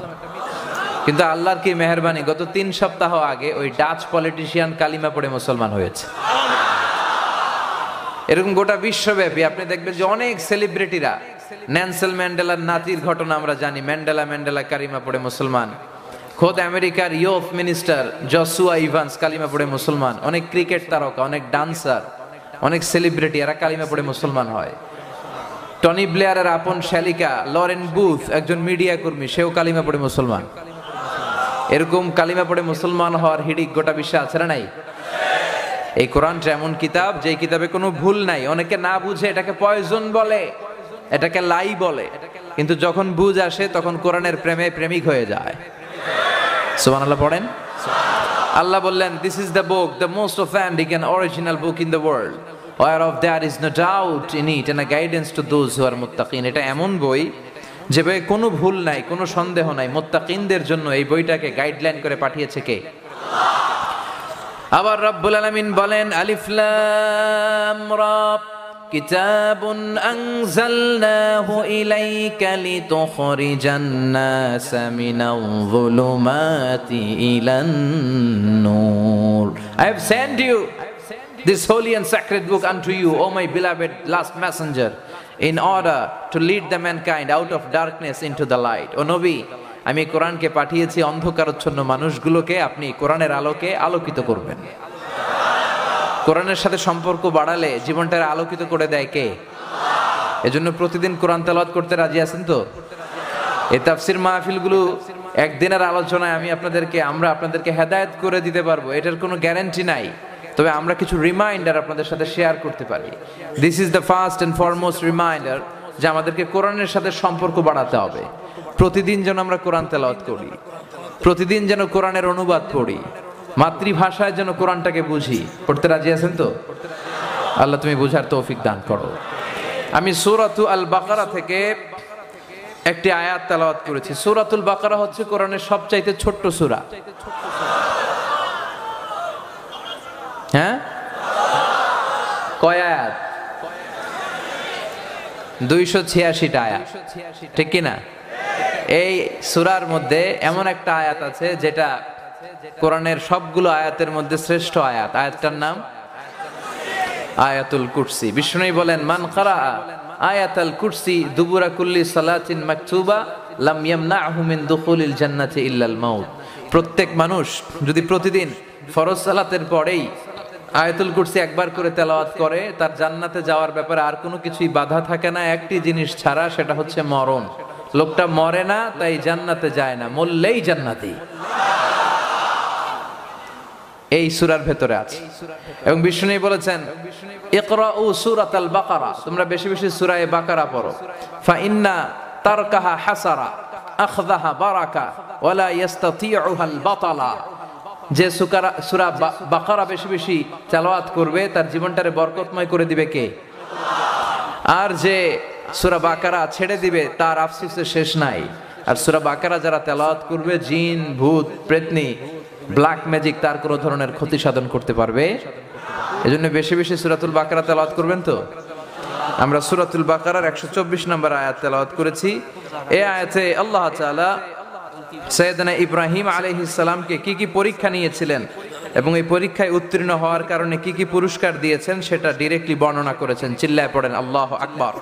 কিন্তু আল্লাহর কি মেহেরবানি, গত 3 সপ্তাহ আগে ওই ডাচ পলিটিশিয়ান কালিমা পড়ে মুসলমান হয়েছে। এরকম গোটা বিশ্বব্যাপী আপনি দেখবেন যে অনেক সেলিব্রিটিরা, নেলসন ম্যান্ডেলার নাতির ঘটনা আমরা জানি, ম্যান্ডেলা কালিমা পড়ে মুসলমান। খোদ আমেরিকার ইয়ুথ মিনিস্টার জসুয়া ইভান্স কালিমা পড়ে মুসলমান। অনেক ক্রিকেট তারকা, অনেক ডান্সার, অনেক সেলিব্রিটি এরা কালিমা পড়ে মুসলমান হয়। টনি ব্লেয়ারের আপন শালিকা লরেন বুথ একজন মিডিয়া কর্মী, সেও কালিমা পড়ে মুসলমান। এরকম কালিমা পড়ে মুসলমান হওয়ার হিড়িক গোটা বিশ্বে আছে না নাই? এই কোরআনটা এমন কিতাব, যে কিতাবে কোনো ভুল নাই। অনেকে না বুঝে এটাকে পয়জন বলে, এটাকে লাই বলে, কিন্তু যখন বুঝ আসে তখন কোরআনের প্রেমে প্রেমিক হয়ে যায়। সুবহানাল্লাহ পড়েন। আল্লাহ বললেন, this is the book, the most authentic and original book in the world, whereof there is no doubt in it and a guidance to those who are muttaqin। এটা এমন বই যে বইয়ে কোনো ভুল নাই, কোনো সন্দেহ নাই। মুত্তাকিনদের জন্য এই বইটাকে গাইডলাইন করে পাঠিয়েছে কে? আবার রব্বুল আলামিন বলেন, আলিফ লাম রা, কিতাবুন আনজালনাহু ইলাইকা লিতুখরিজান নাসা মিনাল যুলুমাতি ইলান নূর। I have sent you this holy and sacred book unto you, O my beloved last messenger, in order to lead the mankind out of darkness into the light. ও নবী, আমি কোরআনকে পাঠিয়েছি অন্ধকারাচ্ছন্ন মানুষগুলোকে আপনি কোরআনের আলোকে আলোকিত করবেন। কোরআনের সাথে সম্পর্ক বাড়ালে জীবনটাকে আলোকিত করে দেয় কে? এজন্য প্রতিদিন কোরআন তেলাওয়াত করতে রাজি আছেন তো? এই তাফসির মাহফিলগুলো একদিনের আলোচনায় আমরা আপনাদেরকে হেদায়েত করে দিতে পারবো, এটার কোনো গ্যারান্টি নাই। তবে আমরা কিছু রিমাইন্ডার আপনাদের সাথে শেয়ার করতে পারি। This is the first and foremost reminder যে আমাদেরকে কোরআনের সাথে সম্পর্ক বাড়াতে হবে। প্রতিদিন যেন আমরা কোরআন তেলাওয়াত করি, প্রতিদিন যেন কোরআনের অনুবাদ পড়ি, মাতৃভাষায় যেন কোরআনটাকে বুঝি। পড়তে রাজি আছেন তো? আল্লাহ তুমি বুঝার তৌফিক দান করো। আমি সূরাতুল আল-বাকারা থেকে একটি আয়াত তেলাওয়াত করেছি। সূরাতুল বাকারা হচ্ছে কোরআনের সবচাইতে ছোট্ট সূরা। হ্যাঁ, কয় আয়াত? 286টা আয়াত, ঠিক কি না? এই সূরার মধ্যে এমন একটা আয়াত আছে যেটা কোরআনের সবগুলো আয়াতের মধ্যে শ্রেষ্ঠ আয়াত। আয়াতটার নাম আয়াতুল কুরসি। বিষ্ণু বলেন, মান ক্বারা আয়াতুল কুরসি দুবুরা কুল্লি সালাতিন মাকতুবা লাম ইয়ামনাহু মিন দুখুলিল জান্নাতি ইল্লাল মাউত। প্রত্যেক মানুষ যদি প্রতিদিন ফরজ সালাতের পরেই আয়াতুল কুরসি একবার করে তেলাওয়াত করে, তার জান্নাতে যাওয়ার ব্যাপারে আর কোনো কিছুই বাধা থাকে না, একটি জিনিস ছাড়া, সেটা হচ্ছে মরণ। লোকটা মরে না তাই জান্নাতে যায় না, মরলেই জান্নাতি। এই সূরার ভেতরে আছে। এবং বিষ্ণু বলেছেন, ইকরাউ সূরাতাল বাকারা, তোমরা বেশি বেশি সূরা বাকারা পড়ো। ফা ইন্না তারকাহা হাসারা আখযাহা বারাকা ওয়ালা ইস্তাতিউহাল বাতালা। যে সূরা বাকারা বেশি বেশি তেলাওয়াত করবে তার জীবনটারে বরকতময় করে দিবে কে? আর যে সূরা বাকারা ছেড়ে দিবে তার আফসোসের শেষ নাই। আর সূরা বাকারা যারা তেলাওয়াত করবে, জিন ভূত প্রেতনি ব্ল্যাক ম্যাজিক তার কোনো ধরনের ক্ষতি সাধন করতে পারবে। এজন্য বেশি বেশি সূরাতুল বাকারা তেলাওয়াত করবেন তো। আমরা সূরাতুল বাকারার 124 নম্বর আয়াত তেলাওয়াত করেছি। এই আয়াতে আল্লাহ তাআলা সৈয়দনা ইব্রাহিম আলাইহিস সালামকে কি পরীক্ষা নিয়েছিলেন এবং এই পরীক্ষায় উত্তীর্ণ হওয়ার কারণে কি পুরস্কার দিয়েছেন সেটা ডিরেক্টলি বর্ণনা করেছেন। চিল্লায় পড়েন আল্লাহু আকবার।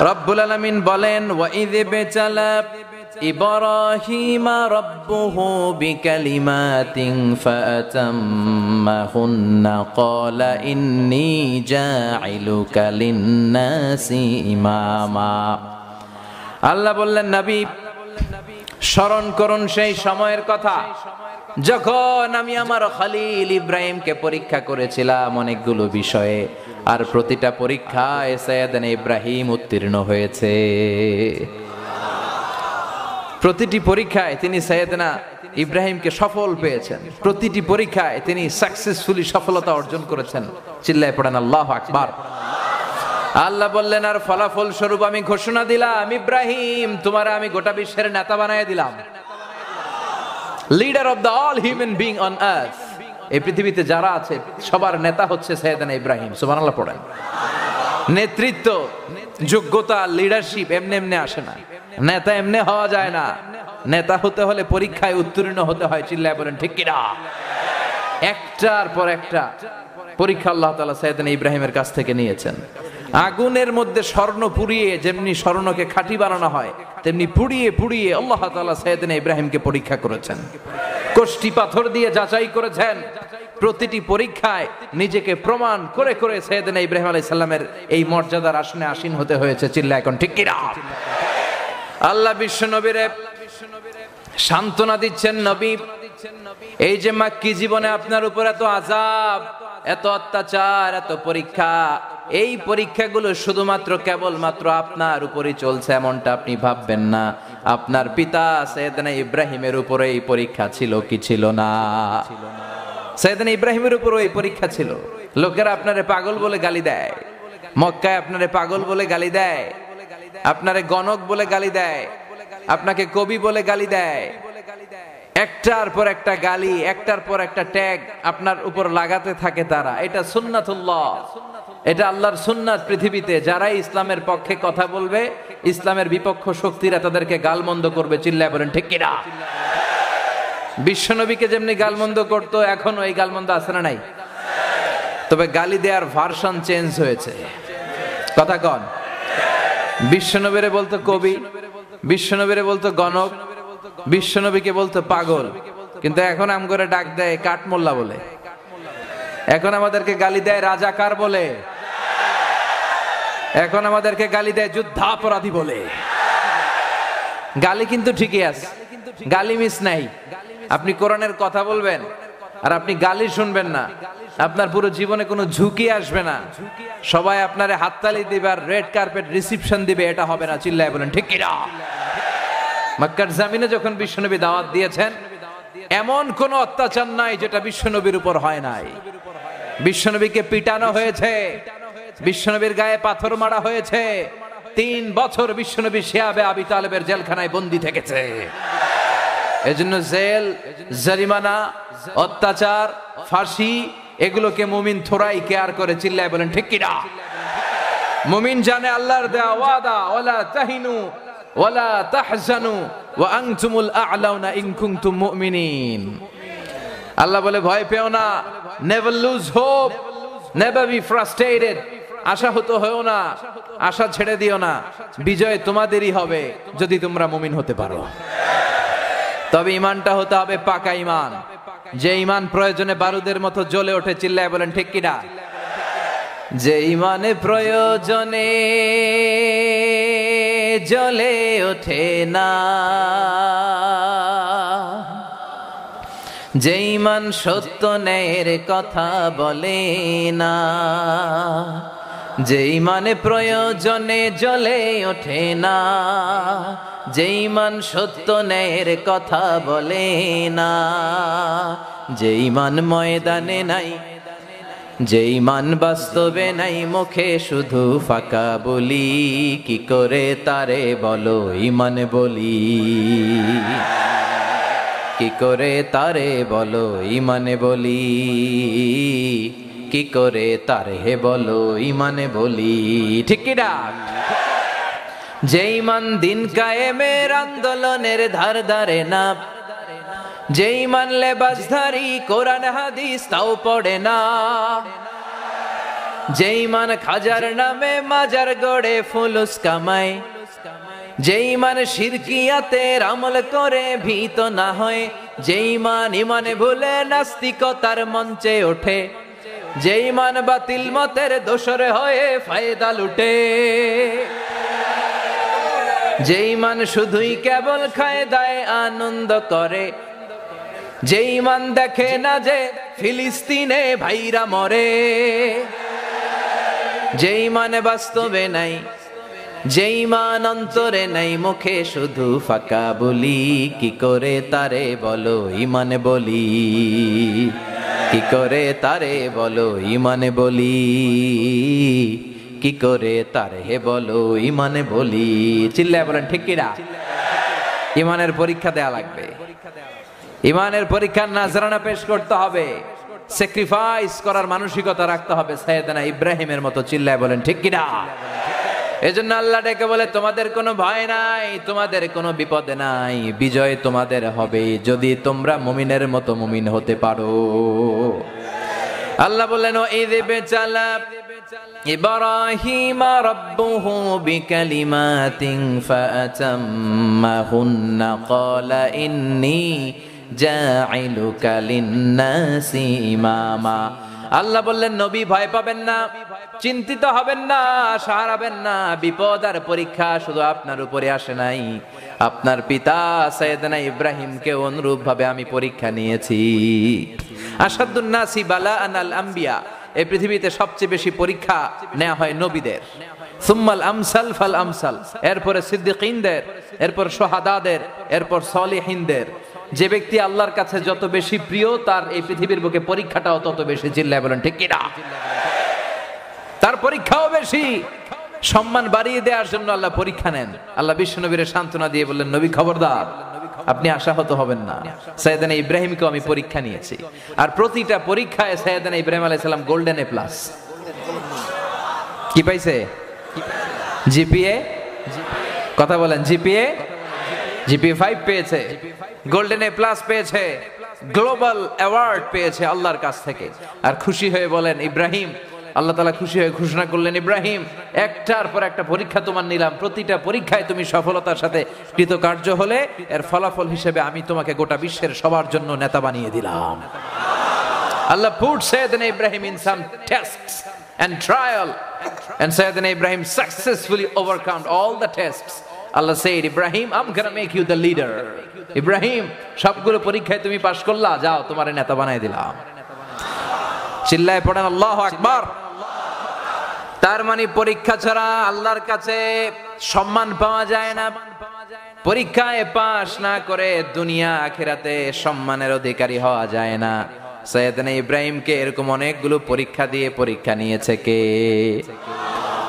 রব্বুল আলামিন বলেন, ওয়া ইয বিতালা ইব্রাহিমা রাব্বুহু বিকালিমাতিন ফাআতাম্মাহুন্না ক্বালা ইন্নী জাইলুকা লিন-নাসি ইমামা। আল্লাহ বললেন, নবী স্মরণ করুন সেই সময়ের কথা যখন আমি আমার খলিল ইব্রাহিমকে পরীক্ষা করেছিলাম অনেকগুলো বিষয়ে, আর প্রতিটা পরীক্ষায় সাইয়েদনা ইব্রাহিম উত্তীর্ণ হয়েছে। প্রতিটি পরীক্ষায় তিনি সাইয়েদনা ইব্রাহিমকে সফল পেয়েছেন, প্রতিটি পরীক্ষায় তিনি সাকসেসফুলি সফলতা অর্জন করেছেন। চিল্লায় পড়েন আল্লাহু আকবার। আল্লাহ বললেন, আর ফলাফল স্বরূপ আমি ঘোষণা দিলাম, ইব্রাহিম তোমার আমি গোটা বিশ্বের নেতা বানিয়ে দিলাম, leader of the all human being on earth. এই পৃথিবীতে যারা আছে সবার নেতা হচ্ছে সাইয়েদনা ইব্রাহিম। সুবহানাল্লাহ পড়েন। নেতৃত্ব, যোগ্যতা, লিডারশিপ এমনি এমনি আসে না, নেতা এমনি হওয়া যায় না। নেতা হতে হলে পরীক্ষায় উত্তীর্ণ হতে হয়। চিল্লায় বলেন ঠিক কিনা? একটার পর একটা পরীক্ষা আল্লাহ তাআলা সাইয়েদনা ইব্রাহিমের কাছ থেকে নিয়েছেন। আগুনের মধ্যে স্বর্ণ পুড়িয়ে যেমনি স্বর্ণকে খাঁটি বানানো হয়, তেমনি পুড়িয়ে পুড়িয়ে আল্লাহ তাআলা সাইয়েদনা ইব্রাহিমকে পরীক্ষা করেছেন, কষ্টি পাথর দিয়ে যাচাই করেছেন। প্রতিটি পরীক্ষায় নিজেকে প্রমাণ করে করে সাইয়েদনা ইব্রাহিম আলাইহিস সালামের এই মর্যাদার আসনে আসীন হতে হয়েছে। চিল্লা এখন ঠিক কিনা? আল্লাহ বিশ্ব নবীরে সান্ত্বনা দিচ্ছেন, নবী এই যে মাক্কি জীবনে আপনার উপর এত আযাব, এত অত্যাচার, এত পরীক্ষা, এই পরীক্ষাগুলো শুধুমাত্র কেবলমাত্র আপনার উপরই চলছে এমনটা আপনি ভাববেন না। আপনার পিতা সাইয়েদনা ইব্রাহিমের উপরে এই পরীক্ষা ছিল কি ছিল না? সাইয়েদনা ইব্রাহিমের উপরও এই পরীক্ষা ছিল। লোকেরা আপনারে পাগল বলে গালি দেয়, মক্কায় আপনারে পাগল বলে গালি দেয়, আপনারে গণক বলে গালি দেয়, আপনাকে কবি বলে গালি দেয়। একটার পর একটা গালি, একটার পর একটা ট্যাগ আপনার উপর লাগাতে থাকে তারা। এটা সুন্নাতুল্লাহ, এটা আল্লাহর সুন্নাত। পৃথিবীতে যারাই ইসলামের পক্ষে কথা বলবে, ইসলামের বিপক্ষ শক্তিরা তাদেরকে গালমন্দ করবে। চিল্লায় বলেন ঠিক কিনা? বিশ্বনবীকে যেমনি গালমন্দ করতো, এখনো এই গালমন্দ আছে না নাই? তবে গালি দেওয়ার ভার্সন চেঞ্জ হয়েছে। কথা কন। বিশ্বনবীরে বলতো কবি, বিশ্বনবীরে বলতো গণক, বিশ্বনবীকে বলতো পাগল, কিন্তু এখন আম করে ডাক দেয় কাঠমোল্লা বলে। এখন আমাদেরকে গালি দেয় রাজাকার বলে, এখন আমাদেরকে গালি দেয় যুদ্ধাপরাধী বলে। গালি কিন্তু ঠিকই আছে, গালি মিস নাই। আপনি কোরআনের কথা বলবেন আর আপনি গালি শুনবেন না, আপনার পুরো জীবনে কোনো ঝুঁকি আসবে না। সবাই আপনারে হাততালি দিবে আর রেড কার্পেট রিসিপশন দিবে, এটা হবে না। চিল্লায় বলেন ঠিক কিনা? মক্কার জমিনে যখন বিশ্বনবী দাওয়াত দিয়েছেন, এমন কোন অত্যাচার নাই যেটা বিশ্বনবীর উপর হয় নাই। বিশ্বনবীকে পিটানো হয়েছে, বিশ্বনবীর গায়ে পাথর মারা হয়েছে। 3 বছর বিশ্বনবী শিয়াবে আবি তালেবের জেলখানায় বন্দী থেকেছে। এজন্য জেল, জরিমানা, অত্যাচার, ফাঁসি এগুলোকে মুমিন থোড়াই কেয়ার করে। চিল্লায় বলেন ঠিক কিনা? মুমিন জানে আল্লাহর দেওয়া ওয়াদা, ওয়ালা তাহিনু ওয়ালা তাহজানু ওয়া আনতুমুল আ'লাউনা ইন কুনতুম মুমিনিন। আল্লাহ বলে ভয় পেও না, never lose hope, never be frustrated. আশাহত হও না, আশা ছেড়ে দিও না, বিজয় তোমাদেরই হবে যদি তোমরা মুমিন হতে পারো। তবে ঈমানটা হতে হবে পাকা ঈমান, যে ঈমান প্রয়োজনে বারুদের মতো জ্বলে ওঠে। চিল্লায় বলেন ঠিক কিনা? যে ঈমানে প্রয়োজনে জ্বলে ওঠে না, যে ঈমান সত্য ন্যায়ের কথা বলে না, যে ঈমানে প্রয়োজনে জ্বলে ওঠে না, যে ঈমান সত্য ন্যায়ের কথা বলে না, যে ঈমান ময়দানে নাই, যে ঈমান বাস্তবে নাই, মুখে শুধু ফাঁকা বলি, কি করে তারে বলো ঈমান বলি, কি করে তারে বলো ঈমানে বলি, কি করে তারে বলো ঈমানে বলি। ঠিক কি না? যে ইমান দিন কায়েমের আন্দোলনের ধার ধারে না, যে ইমান লেবাসধারী কোরআন হাদিস তাও পড়ে না, যে ইমান খাজার নামে মাজার গড়ে ফুলুস কামায়, যে ইমান শিরকিয়াতের আমল করে ভীত না হয়, যে ইমান ইমানে ভুলে নাস্তিকতার মঞ্চে ওঠে, যে ইমান বাতিল মতের দোসর হয়ে ফায়দা লুটে, যে ইমান শুধুই কেবল খায় দায় আনন্দ করে, যে ইমান দেখে না যে ফিলিস্তিনে ভাইরা মরে, যে ইমান বাস্তবে নাই, যে ইমান অন্তরে নাই, মুখে শুধু ফাঁকা বলি, কি করে তারে বলো ইমান বলি, কি করে তারে বলো ইমান বলি, কি করে তারে বলো ইমানে বলি। চিল্লায় বলেন ঠিক কিনা? ইমানের পরীক্ষা দেয়া লাগবে, ইমানের পরীক্ষার নাজরানা পেশ করতে হবে, স্যাক্রিফাইস করার মানসিকতা রাখতে হবে সাইয়েদনা ইব্রাহিমের মতো। চিল্লায় বলেন ঠিক কিনা? এজন্য আল্লাহ ডেকে বলে তোমাদের কোনো ভয় নাই, তোমাদের কোনো বিপদ নাই, বিজয় তোমাদের হবে যদি তোমরা মুমিনের মতো মুমিন হতে পারো। আল্লাহ বললেন ইয বিচালা ইব্রাহিম রাব্বুহু বিকালিমাতিন ফাআতাম্মাহুন্না ক্বালা ইন্নী জাইলুকা লিন-নাসি ইমামা। আল্লাহ বললেন নবী ভয় পাবেন না, চিন্তিত হবেন না, সাহারাবেন না, বিপদ আর পরীক্ষা শুধু আপনার উপরে আসে নাই, আপনার পিতা সাইয়েদনা ইব্রাহিমকে অনুরূপ ভাবে আমি পরীক্ষা নিয়েছি। আসাদুন নাসি বালাআন আল আম্বিয়া, এই পৃথিবীতে সবচেয়ে বেশি পরীক্ষা নেওয়া হয় নবীদের, সুম্মাল আমসাল ফাল আমসাল, এরপরে সিদ্দিকিনদের, এরপর শাহাদাদের, এরপর সলিহিনদের। যে ব্যক্তি আল্লাহর কাছে যত বেশি প্রিয় তার এই পৃথিবীর বুকে পরীক্ষাটাও তত বেশি। চিল্লায় বলেন ঠিক কিনা? তার পরীক্ষাও বেশি। সম্মান বাড়িয়ে দেওয়ার জন্য আল্লাহ পরীক্ষা নেন। আল্লাহ বিশ্বনবীর সান্ত্বনা দিয়ে বললেন নবী খবরদার, আপনি আশাহত হবেন না, সাইয়েদনা ইব্রাহিমকে আমি পরীক্ষা নিয়েছি। আর প্রতিটা পরীক্ষায় সাইয়েদনা ইব্রাহিম আলাইহিস সালাম গোল্ডেন এ প্লাস। কি পাইছে? জিপিএ, কথা বলেন, জিপিএ 5 পেয়েছে, গোল্ডেন এ প্লাস পেয়েছে, গ্লোবাল অ্যাওয়ার্ড পেয়েছে আল্লাহর কাছ থেকে। আর খুশি হয়ে বলেন ইব্রাহিম, আল্লাহ তাআলা খুশি হয়ে ঘোষণা করলেন ইব্রাহিম একটার পর একটা পরীক্ষা তোমার নিলাম, প্রতিটা পরীক্ষায় তুমি সফলতার সাথে কৃতকার্য হলে এর ফলাফল হিসেবে আমি তোমাকে গোটা বিশ্বের সবার জন্য নেতা বানিয়ে দিলাম। আল্লাহ put Sayyidina Ibrahim in some tests and trial, and Sayyidina Ibrahim successfully overcome all the tests. Allah said, Ibrahim, I'm gonna make you the leader. Ibrahim সবগুলো পরীক্ষায় তুমি পাশ করলা, যাও তোমার নেতা বানাই দিলাম। চিল্লায় পড়েন আল্লাহু আকবার। তার মানে পরীক্ষা ছাড়া আল্লাহর কাছে সম্মান পাওয়া যায় না। পরীক্ষায় পাশ না করে দুনিয়া আখিরাতে সম্মানের অধিকারী হওয়া যায় না। সাইয়েদনা ইব্রাহিমকে এরকম অনেকগুলো পরীক্ষা দিয়ে পরীক্ষা নিয়েছে কে?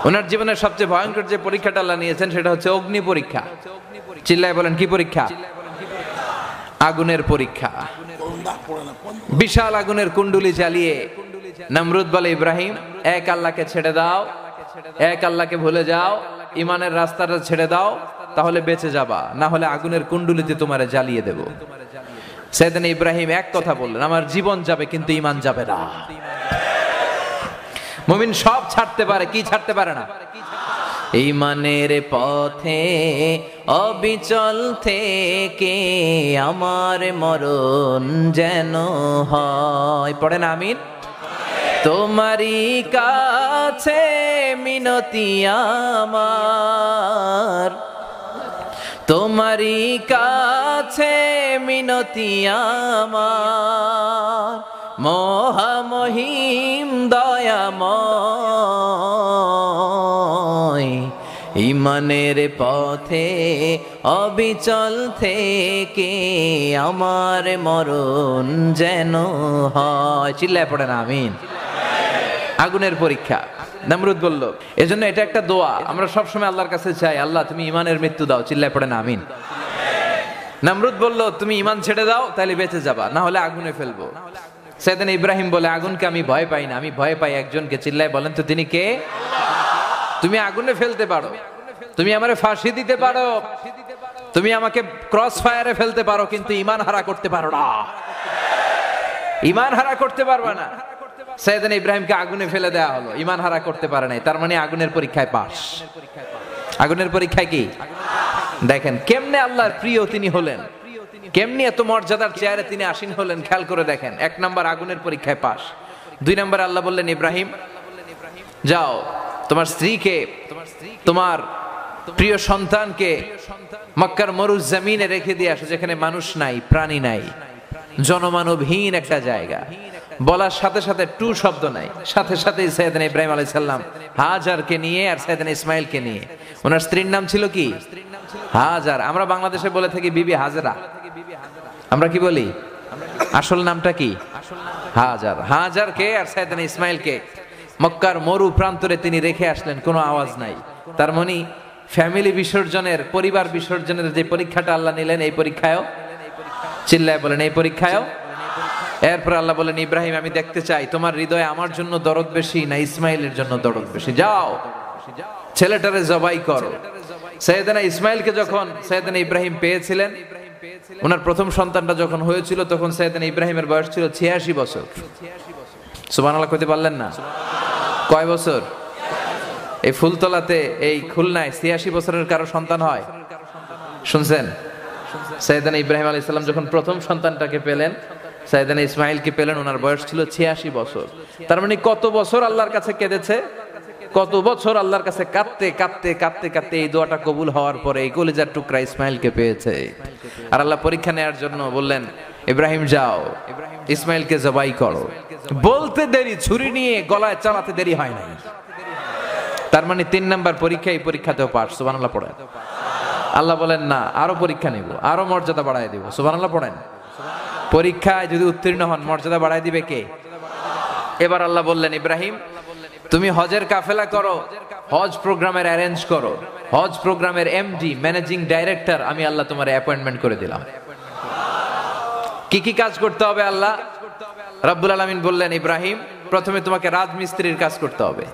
ওনার জীবনের সবচেয়ে ভয়ঙ্কর যে পরীক্ষাটা আল্লাহ নিয়েছেন সেটা হচ্ছে অগ্নি পরীক্ষা। চিল্লায় বলেন কি পরীক্ষা? আগুনের পরীক্ষা। বিশাল আগুনের কুণ্ডুলি জ্বালিয়ে নমরুদ বলে ইব্রাহিম এক আল্লাহকে ছেড়ে দাও, এক আল্লাহকে ভুলে যাও, ইমানের রাস্তাটা ছেড়ে দাও, তাহলে বেঁচে যাবা, না হলে আগুনের কুণ্ডুলিতে তোমারে জ্বালিয়ে দেব। সাইয়েদনা ইব্রাহিম এক কথা বললেন, আমার জীবন যাবে কিন্তু ইমান যাবে না। মুমিন সব ছাড়তে পারে, কি ছাড়তে পারে না? ইমানের পথে অবিচল থেকে আমার মরণ যেন হয়। পড়েন আমিন। তোমারই কাছে মিনতি আমার, তোমারই কাছে মিনতি আমার, মহামহিম দয়াময়, ইমানের পথে অবিচল থেকে আমার মরণ যেন হয়। চিল্লায় পড়েন আমিন। আগুনের পরীক্ষা। নমরুদ বলল, এজন্য এটা একটা দোয়া আমরা সবসময় আল্লাহর কাছে চাই, আল্লাহ তুমি ইমানের মৃত্যু দাও। চিল্লায় পড়েন আমিন। নমরুদ বলল, তুমি ইমান ছেড়ে দাও তাহলে বেঁচে যাবা, না হলে আগুনে ফেলবো। সাইয়েদনা ইব্রাহিম বলে, আগুনকে আমি ভয় পাই না, আমি ভয় পাই একজনকে। চিল্লায় বলেন তো তিনি কে? তুমি আগুনে ফেলতে পারো, তুমি আমারে ফাঁসি দিতে পারো, তুমি আমাকে ক্রস ফায়ারে ফেলতে পারো, কিন্তু ঈমান হারা করতে পারো না, ঈমান হারা করতে পারবে না। সাইয়েদনা ইব্রাহিমকে আগুনে ফেলে দেওয়া হলো, ঈমান হারা করতে পারে নাই, তার মানে আগুনের পরীক্ষায় পাস। আগুনের পরীক্ষায় কি দেখেন কেমনে আল্লাহর প্রিয় তিনি হলেন, কেমনি এত মর্যাদার চেয়ারে তিনি আসীন হলেন, খেয়াল করে দেখেন। 1 নাম্বার আগুনের পরীক্ষায় পাস। 2 নাম্বার আল্লাহ বললেন ইব্রাহিম যাও তোমার স্ত্রীকে, তোমার প্রিয় সন্তানকে মক্কার মরুজ জমিনে রেখে দিয়ে আসো, যেখানে মানুষ নাই, প্রাণী নাই, জনমানবহীন একটা জায়গা। বলার সাথে সাথে টু শব্দ নাই, সাথে সাথে সাইয়েদনা ইব্রাহিম আলাইহিস সালাম হাজারকে নিয়ে আর সাইয়েদনা ইসমাইলকে নিয়ে, ওনার স্ত্রীর নাম ছিল কি হাজার। আমরা বাংলাদেশে বলে থাকি বিবি হাজরা, আমরা কি বলি, আসল নামটা কি হাজার। হাজারকে আর সাইয়েদনা ইসমাইলকে মক্কার মরু প্রান্তরে তিনি রেখে আসলেন, কোনো আওয়াজ নাই। তার মানে ফ্যামিলি বিসর্জনের, পরিবার বিসর্জনের যে পরীক্ষাটা আল্লাহ নিলেন, এই পরীক্ষায়ও, চিল্লায় বলেন এই পরীক্ষায়ও। এরপর আল্লাহ বলেন ইব্রাহিম আমি দেখতে চাই তোমার হৃদয়ে আমার জন্য দরদ বেশি না ইসমাইলের জন্য দরদ বেশি, যাও ছেলেটারে জবাই করো। সাইয়েদনা ইসমাইলকে যখন সাইয়েদনা ইব্রাহিম পেয়েছিলেন, ওনার প্রথম সন্তানটা যখন হয়েছিল, তখন সাইয়েদনা ইব্রাহিমের বয়স ছিল 86 বছর। সুবহানাল্লাহ কইতে পারলেন না? কয় বছর? এই ফুলতলাতে, এই খুলনায় 86 বছরের কারো সন্তান হয় শুনছেন? সাইয়েদনা ইব্রাহিম আলাইহিস সালাম যখন প্রথম সন্তানটাকে পেলেন, সাইয়েদনা ইসমাইলকে পেলেন, ওনার বয়স ছিল 86 বছর। তার মানে কত বছর আল্লাহর কাছে কেঁদেছে, কত বছর আল্লাহর কাছে কাঁদতে কাঁদতে কাঁদতে কাঁদতে এই দোয়াটা কবুল হওয়ার পরে এই কলিজার টুকরা ইসমাইলকে পেয়েছে। আর আল্লাহ পরীক্ষা নেওয়ার জন্য বললেন ইব্রাহিম যাও ইসমাইলকে জবাই করো। বলতে দেরি, ছুরি নিয়ে গলায় চালাতে দেরি হয় নাই। তার মানে 3 নাম্বার পরীক্ষা, এই পরীক্ষাতেও পাস। সুবহানাল্লাহ পড়েন। আল্লাহ বলেন না আরো পরীক্ষা নিব, আরো মর্যাদা বাড়ায় দিব। সুবহানাল্লাহ পড়েন। পরীক্ষায় যদি উত্তীর্ণ হন মর্যাদা বাড়ায় দিবে কে? এবার আল্লাহ বললেন ইব্রাহিম তুমি হজের কাফেলা করো, হজ প্রোগ্রামের অ্যারেঞ্জ করো, হজ প্রোগ্রামের এমডি, ম্যানেজিং ডাইরেক্টর আমি আল্লাহ তোমার অ্যাপয়েন্টমেন্ট করে দিলাম। কি কি কাজ করতে হবে আল্লাহ রাব্বুল আলামিন বললেন ইব্রাহিম প্রথমে তোমাকে রাজমিস্ত্রির কাজ করতে হবে।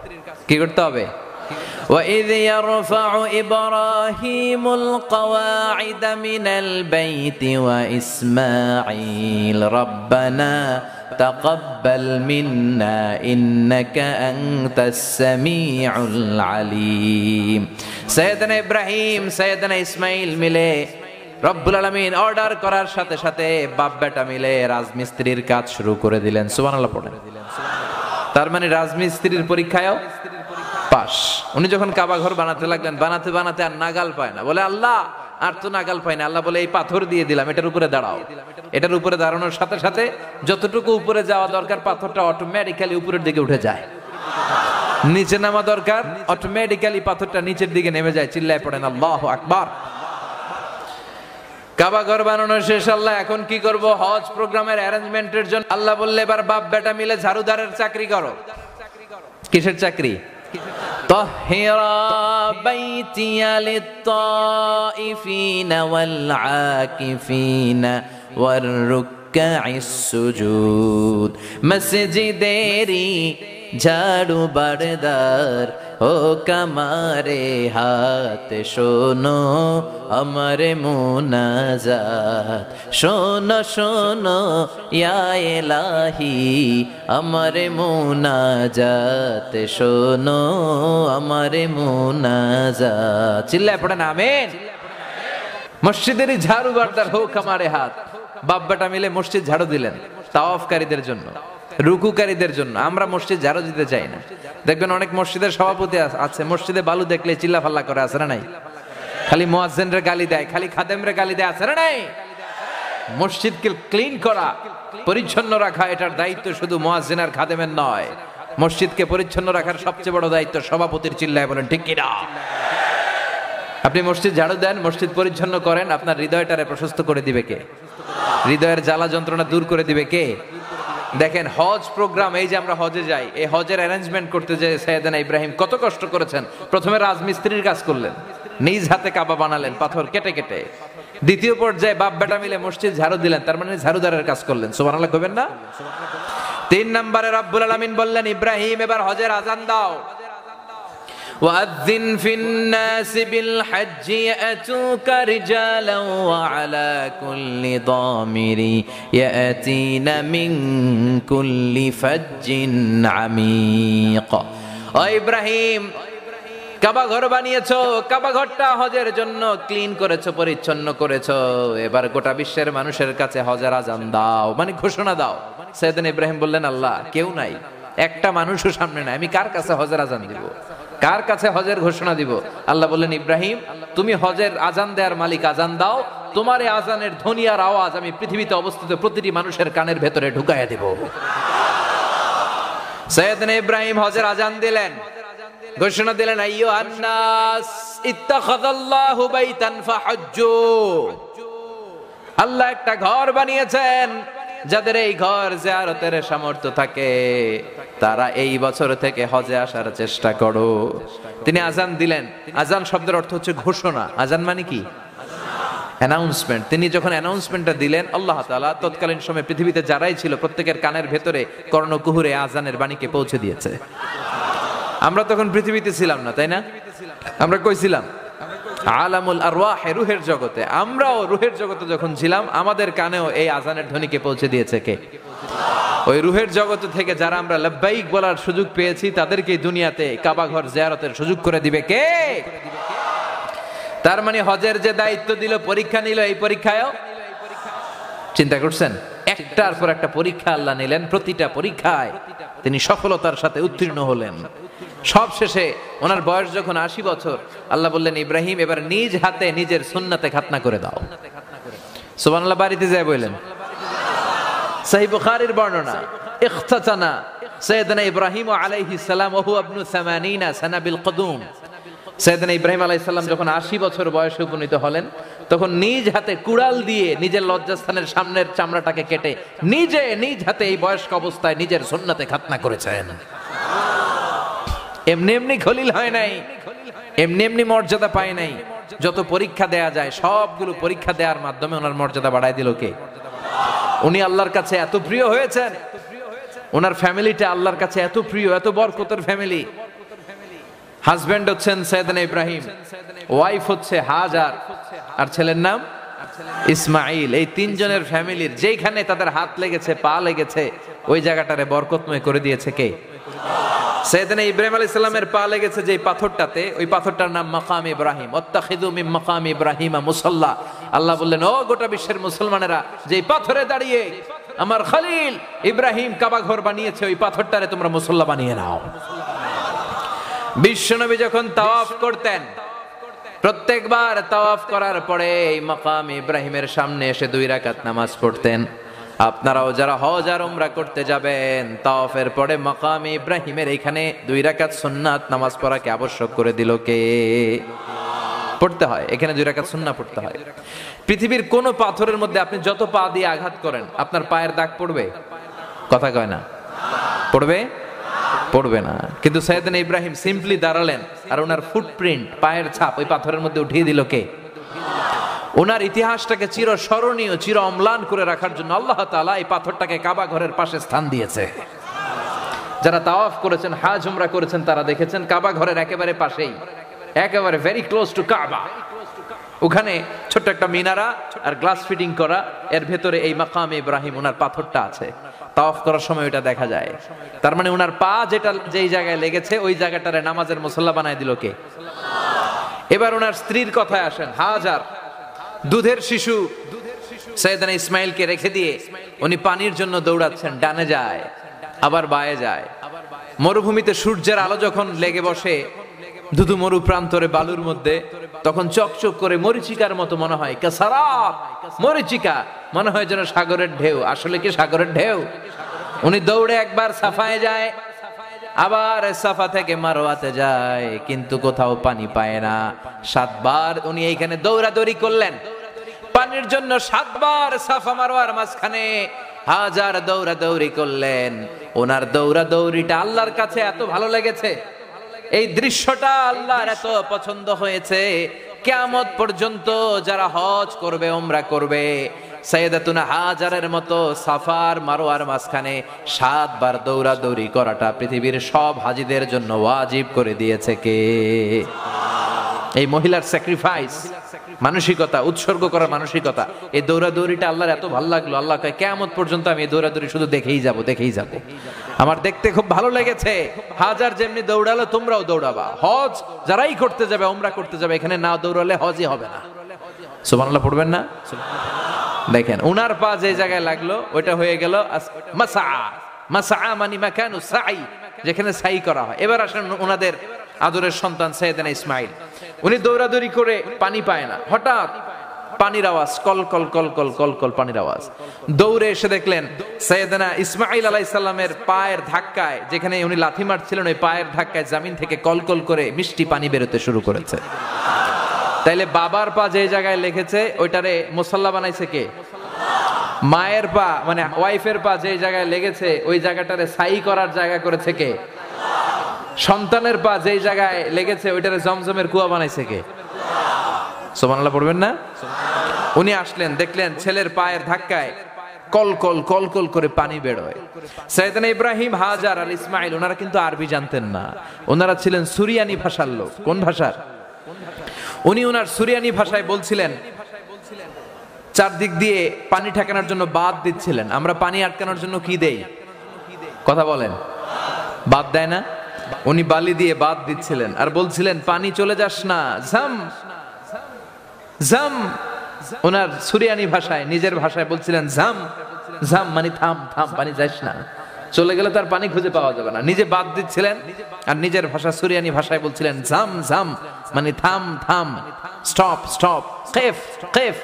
কি করতে হবে? وَإِذْ يَرْفَعُ إِبْرَاهِيمُ الْقَوَاعِدَ مِنَ الْبَيْتِ وَإِسْمَاعِيلُ رَبَّنَا تَقَبَّلْ مِنَّا إِنَّكَ أَنْتَ السَّمِيعُ الْعَلِيمُ। সাইয়েদনা ইব্রাহিম, সাইয়েদনা ইসমাইল মিলে রব্বুল আলামিন অর্ডার করার সাথে সাথে বাপ বেটা মিলে রাজমিস্ত্রির কাজ শুরু করে দিলেন। সুবহানাল্লাহ পড়েন। তার মানে রাজমিস্ত্রির পরীক্ষায়ও পাস। উনি যখন কাবা ঘর বানাতে লাগলেন, বানাতে বানাতে আর নাগাল পায় না, বলে আল্লাহ আর তো নাগাল পায় না। আল্লাহ বলে এই পাথর দিয়ে দিলাম, এটার উপরে দাঁড়াও। এটার উপরে দাঁড়ানোর সাথে সাথে যতটুকু উপরে যাওয়া দরকার পাথরটা অটোমেটিক্যালি উপরের দিকে উঠে যায়, নিচে নামা দরকার অটোমেটিক্যালি পাথরটা নিচের দিকে নেমে যায়। চিল্লায় পড়েন আল্লাহু আকবার। কাবা ঘর বানানো শেষ। আল্লাহ এখন কি করব? হজ প্রোগ্রামের অ্যারেঞ্জমেন্টের জন্য আল্লাহ বললে এবার বাপ বেটা মিলে ঝাড়ুদারের চাকরি করো। কিসের চাকরি? তাহহিরা বাইতিয়া লিত-তাইফিনা ওয়াল-আকিফিনা ওয়ার-রুকআইস সুজুদ। মসজিদেরি ঝাড়ু বারদার ও কামারে হাত শোনো আমার মুনাজাত, শোনো শোনো ইয়া ইলাহি আমার মুনাজাত, শোনো আমার মুনাজাত। চিল্লায় পড়েন আমিন। মসজিদের ঝাড়ু বারদার হোক আমারে হাত। বাপ বেটা মিলে মসজিদ ঝাড়ু দিলেন তাওয়াফকারীদের জন্য, রুকুকারীদের জন্য। আমরা মসজিদ ঝাড়ু দিতে চাই না। দেখবেন অনেক মসজিদের সভাপতি আছে, মসজিদে বালু দেখলে চিল্লা ফাল্লা করে, আছে না নাই? খালি মুয়াজ্জিনরে গালি দেয়, খালি খাদেমরে গালি দেয়, আছে না নাই? মসজিদকে ক্লিন করা, পরিচ্ছন্ন রাখা, এটার দায়িত্ব শুধু মুয়াজ্জিন আর খাদেমের নয়। মসজিদকে পরিচ্ছন্ন রাখার সবচেয়ে বড় দায়িত্ব সভাপতির। চিল্লায় বলেন ঠিক কিনা? আপনি মসজিদ ঝাড়ু দেন, মসজিদ পরিচ্ছন্ন করেন, আপনার হৃদয়টারে প্রশস্ত করে দিবে কে? হৃদয়ের জ্বালা যন্ত্রণা দূর করে দিবে কে? দেখেন হজ প্রোগ্রাম, এই যে আমরা হজে যাই, এই হজের অ্যারেঞ্জমেন্ট করতে যে সাইয়েদনা ইব্রাহিম কত কষ্ট করেছেন। প্রথমে রাজমিস্ত্রির কাজ করলেন, নিজ হাতে কাবা বানালেন পাথর কেটে কেটে। দ্বিতীয় পর্যায়ে বাপ বেটা মিলে মসজিদ ঝাড়ু দিলেন, তার মানে ঝাড়ুদারের কাজ করলেন। সুবহানাল্লাহ কইবেন না? 3 নম্বরে রব্বুল আলামিন বললেন ইব্রাহিম এবার হজের আযান দাও। وأذن في الناس بالحج يأتوك رجالا وعلى كل ضامر يأتين من كل فج عميق ও ইব্রাহিম কাবা ঘর বানিয়েছো, কাবা ঘরটা হজের জন্য ক্লিন করেছো, পরিচ্ছন্ন করেছো, এবার গোটা বিশ্বের মানুষের কাছে হজের আজান দাও, মানে ঘোষণা দাও। সাইয়েদনা ইব্রাহিম বললেন, আল্লাহ কেউ নাই, একটা মানুষও সামনে নাই, আমি কার কাছে হজের আজান দিব, কার কাছে হজের ঘোষণা দিব? আল্লাহ বললেন, ইব্রাহিম তুমি হজের আজান দেওয়ার মালিক, আজান দাও, তোমার এই আজানের ধ্বনি আর আওয়াজ আমি পৃথিবীতে অবস্থিত প্রতিটি মানুষের কানের ভেতরে ঢুকাইয়া দেব। সাইয়েদনা ইব্রাহিম হজের আজান দিলেন, ঘোষণা দিলেন, আইয়ুহান নাস ইত্তাখাযাল্লাহু বাইতান ফাহাজ্জু, আল্লাহ একটা ঘর বানিয়েছেন, যাদের এই ঘর জিয়ারতের সামর্থ্য থাকে তারা এই বছর থেকে হজে আসার চেষ্টা করো। তিনি আজান দিলেন। আজান শব্দের অর্থ হচ্ছে ঘোষণা। আজান মানে কি? অ্যানাউন্সমেন্ট। তিনি যখন অ্যানাউন্সমেন্টটা দিলেন, আল্লাহ তাআলা তৎকালীন সময়ে পৃথিবীতে যারাই ছিল প্রত্যেকের কানের ভেতরে কর্ণকুহুরে আজানের বাণীকে পৌঁছে দিয়েছে। আমরা তখন পৃথিবীতে ছিলাম না, তাই না? আমরা কই ছিলাম? আলামুল আরওয়াহ, রুহের জগতে। আমরাও রুহের জগতে যখন ছিলাম আমাদের কানেও এই আজানের ধ্বনিকে পৌঁছে দিয়েছে কে? ওই রুহের জগতে থেকে যারা আমরা লাব্বাইক বলার সুযোগ পেয়েছি তাদেরকে দুনিয়াতে কাবা ঘর জিয়ারতের সুযোগ করে দিবে কে? তার মানে হজের যে দায়িত্ব দিল, পরীক্ষা নিল, এই পরীক্ষায়ও চিন্তা করছেন, একটার পর একটা পরীক্ষা আল্লাহ নিলেন, প্রতিটা পরীক্ষায় তিনি সফলতার সাথে উত্তীর্ণ হলেন। সব শেষে ওনার বয়স যখন 80 বছর, আল্লাহ বললেন, ইব্রাহিম এবার নিজ হাতে নিজের সুন্নাতে খাতনা করে দাও। সুবহানাল্লাহ, বাড়িতে যায় বললেন। সহিহ বুখারীর বর্ণনা, ইখতাতানা সাইয়েদনা ইব্রাহিম আলাইহিস সালাম ওয়া হুয়া ইবনু 80 সানা বিল কুদুম। সাইয়েদনা ইব্রাহিম আলাইহিস সালাম যখন 80 বছর বয়সে উপনীত হলেন, তখন নিজ হাতে কুড়াল দিয়ে নিজের লজ্জাস্থানের সামনের চামড়াটাকে কেটে নিজ হাতে এই বয়স্ক অবস্থায় নিজের সুন্নাতে খাতনা করেছেন। এমনি এমনি খলিল হয় নাই, এমনি এমনি মর্যাদা পায় নাই। যত পরীক্ষা দেয়া যায় সবগুলো পরীক্ষা দেওয়ার মাধ্যমে ওনার মর্যাদা বাড়ায় দিল কে? উনি আল্লাহর কাছে এত প্রিয় হয়েছেন, ওনার ফ্যামিলিটা আল্লাহর কাছে এত প্রিয়, এত বরকতের ফ্যামিলি। হাজবেন্ড হচ্ছেন সাইয়েদনা ইব্রাহিম, ওয়াইফ হচ্ছে হাজার, আর ছেলের নাম ইসমাইল। এই তিনজনের ফ্যামিলির যেখানে তাদের হাত লেগেছে, পা লেগেছে, ওই জায়গাটারে বরকতময় করে দিয়েছে কে? সাইয়েদনা ইব্রাহিম আলাইহিস সালামের পা লেগেছে যে পাথরটাতে, ওই পাথরটার নাম মাকাম ইব্রাহিম। ওয়াত্তাখিযু মিন মাকাম ইব্রাহিম মুসাল্লা। আল্লাহ বললেন, ও গোটা বিশ্বের মুসলমানেরা, যে পাথরে দাঁড়িয়ে আমার খলিল ইব্রাহিম কাবা ঘর বানিয়েছে, ওই পাথরটারে তোমরা মুসাল্লা বানিয়ে নাও। বিশ্বনবী যখন তাওয়াফ করতেন, প্রত্যেকবার তাওয়াফ করার পরে এই মাকাম ইব্রাহিমের সামনে এসে 2 রাকাত নামাজ পড়তেন। আপনারাও যারা হজ আর উমরা করতে যাবেন, তাওয়াফের পরে মাকাম ইব্রাহিমের এখানে 2 রাকাত সুন্নাত নামাজ পড়াকে আবশ্যক করে দিল কে? পড়তে হয়, এখানে 2 রাকাত সুন্নাত পড়তে হয়। পৃথিবীর কোন পাথরের মধ্যে আপনি যত পা দিয়ে আঘাত করেন, আপনার পায়ের দাগ পড়বে? কথা কয় না, পড়বে? পড়বে না। কিন্তু সাইয়েদনা ইব্রাহিম সিম্পলি দাঁড়ালেন, আর ওনার ফুটপ্রিন্ট, পায়ের ছাপ ওই পাথরের মধ্যে উঠিয়ে দিল কে? ওনার ইতিহাসটাকে চির স্মরণীয়, চির অম্লান করে রাখার জন্য আল্লাহ তাআলা এই পাথরটাকে কাবা ঘরের পাশে স্থান দিয়েছে। যারা তাওয়াফ করেছেন, হাজ উমরা করেছেন, তারা দেখেছেন কাবা ঘরের একেবারে পাশেই, একেবারে ভেরি ক্লোজ টু কাবা, ওখানে ছোট্ট একটা মিনারা আর গ্লাস ফিটিং করা, এর ভেতরে এই মাকাম ইব্রাহিম ওনার পাথরটা আছে। তাওয়াফ করার সময় ওটা দেখা যায়। তার মানে ওনার পা যেটা যেই জায়গায় লেগেছে ওই জায়গাটারে নামাজের মুসল্লা বানায় দিল কে? এবার ওনার স্ত্রীর কথায় আসেন। হাজার দুধের শিশু সাইয়েদনা ইসমাইলকে রেখে দিয়ে উনি পানির জন্য দৌড়াচ্ছেন, ডানে যায় আবার বায়ে যায়। মরুভূমিতে সূর্যের আলো যখন লেগে বসে ধুধু মরু প্রান্তরে বালুর মধ্যে, তখন চকচক করে মরিচিকার মতো মনে হয়, কাসারাত, মরিচিকা মনে হয় যেন সাগরের ঢেউ। আসলে কি সাগরের ঢেউ? উনি দৌড়ে একবার সাফায় যায়, আবার সাফা থেকে মারওয়াতে যায়, কিন্তু কোথাও পানি পায় না। 7 বার উনি এইখানে দৌড়াদৌড়ি করলেন পানির জন্য। 7 বার সাফা মারওয়ার মাঝখানে হাজার দৌড়াদৌড়ি করলেন। ওনার দৌড়াদৌড়িটা আল্লাহর কাছে এত ভালো লেগেছে, এই দৃশ্যটা আল্লাহর এত পছন্দ হয়েছে, কিয়ামত পর্যন্ত যারা হজ করবে, উমরা করবে, সাইয়েদাতুনা হাজারের মতো সাফার মারওয়ার মাঝখানে 7 বার দৌড়াদৌড়ি করাটা পৃথিবীর সব হাজীদের জন্য ওয়াজিব করে দিয়েছে কে? এই মহিলার স্যাক্রিফাইস, মানসিকতা, উৎসর্গ করার মানসিকতা, এই দৌড়াদৌড়িটা আল্লাহর এত ভালো লাগলো, আল্লাহ কয় কিয়ামত পর্যন্ত আমি এই দৌড়াদৌড়ি শুধু দেখেই যাব। আমার দেখতে খুব ভালো লেগেছে। হাজার যেমনি দৌড়ালো তোমরাও দৌড়াবা। হজ যারাই করতে যাবে, উমরা করতে যাবে, এখানে না দৌড়ালে হজই হবে না। সুবহানাল্লাহ পড়বেন না? দেখেন উনার পা যে জায়গায় লাগলো ওইটা হয়ে গেল মাসআ। মাসআ মানে মাকানু সাই, যেখানে সাই করা হয়। এবার আসেন উনাদের আদরের সন্তান সাইয়েদনা ইসমাইল। উনি দৌড়াদৌড়ি করে পানি পায় না, হঠাৎ পানির আওয়াজ, call call call call call call পানির আওয়াজ। দৌড়ে এসে দেখলেন সাইয়েদনা ইসমাইল আলাইহিস সালামের পায়ের ধাক্কায়, যেখানে উনি লাথি মারছিলেন, ওই পায়ের ধাক্কায় জমিন থেকে কল কল করে মিষ্টি পানি বেরোতে শুরু করেছে। তাইলে বাবার পা যে জায়গায় লেগেছে ওইটারে মুসাল্লা বানাইছে কে? মায়ের পা মানে ওয়াইফের পা যে জায়গায় লেগেছে ওই জায়গাটারে সাই করার জায়গা করেছে কে? সন্তানের পা যেই জায়গায় লেগেছে ওইটারে জমজমের কুয়া বানাইছে কে? সুবহানাল্লাহ পড়বেন না? উনি আসলেন, দেখলেন ছেলের পায়ের ধাক্কায় কল কল কল কল করে পানি বেরোয়। সাইয়েদনা ইব্রাহিম, হাজার আর ইসমাইল ওনারা কিন্তু আরবি জানতেন না, ওনারা ছিলেন সুরিয়ানি ভাষার লোক। কোন ভাষার? উনি ওনার সুরিয়ানি ভাষায় বলছিলেন, চারদিক দিয়ে পানি ঠেকানোর জন্য বাঁধ দিচ্ছিলেন। আমরা পানি আটকানোর জন্য কি দেই? কথা বলেন, বাঁধ দেয় না? উনি বালি দিয়ে বাঁধ দিচ্ছিলেন আর বলছিলেন পানি চলে যাস না, ঝাম ঝাম। ওনার সুরিয়ানি ভাষায়, নিজের ভাষায় বলছিলেন ঝাম ঝাম মানে থাম থাম, পানি যাস না, চলে গেলে তার পানি খুঁজে পাওয়া যাবে না। নিজে বাদ দিচ্ছিলেন আর নিজের ভাষা সুরিয়ানি ভাষায় বলছিলেন ঝাম ঝাম মানে থাম থাম, স্টপ স্টপ, কেফ কেফ।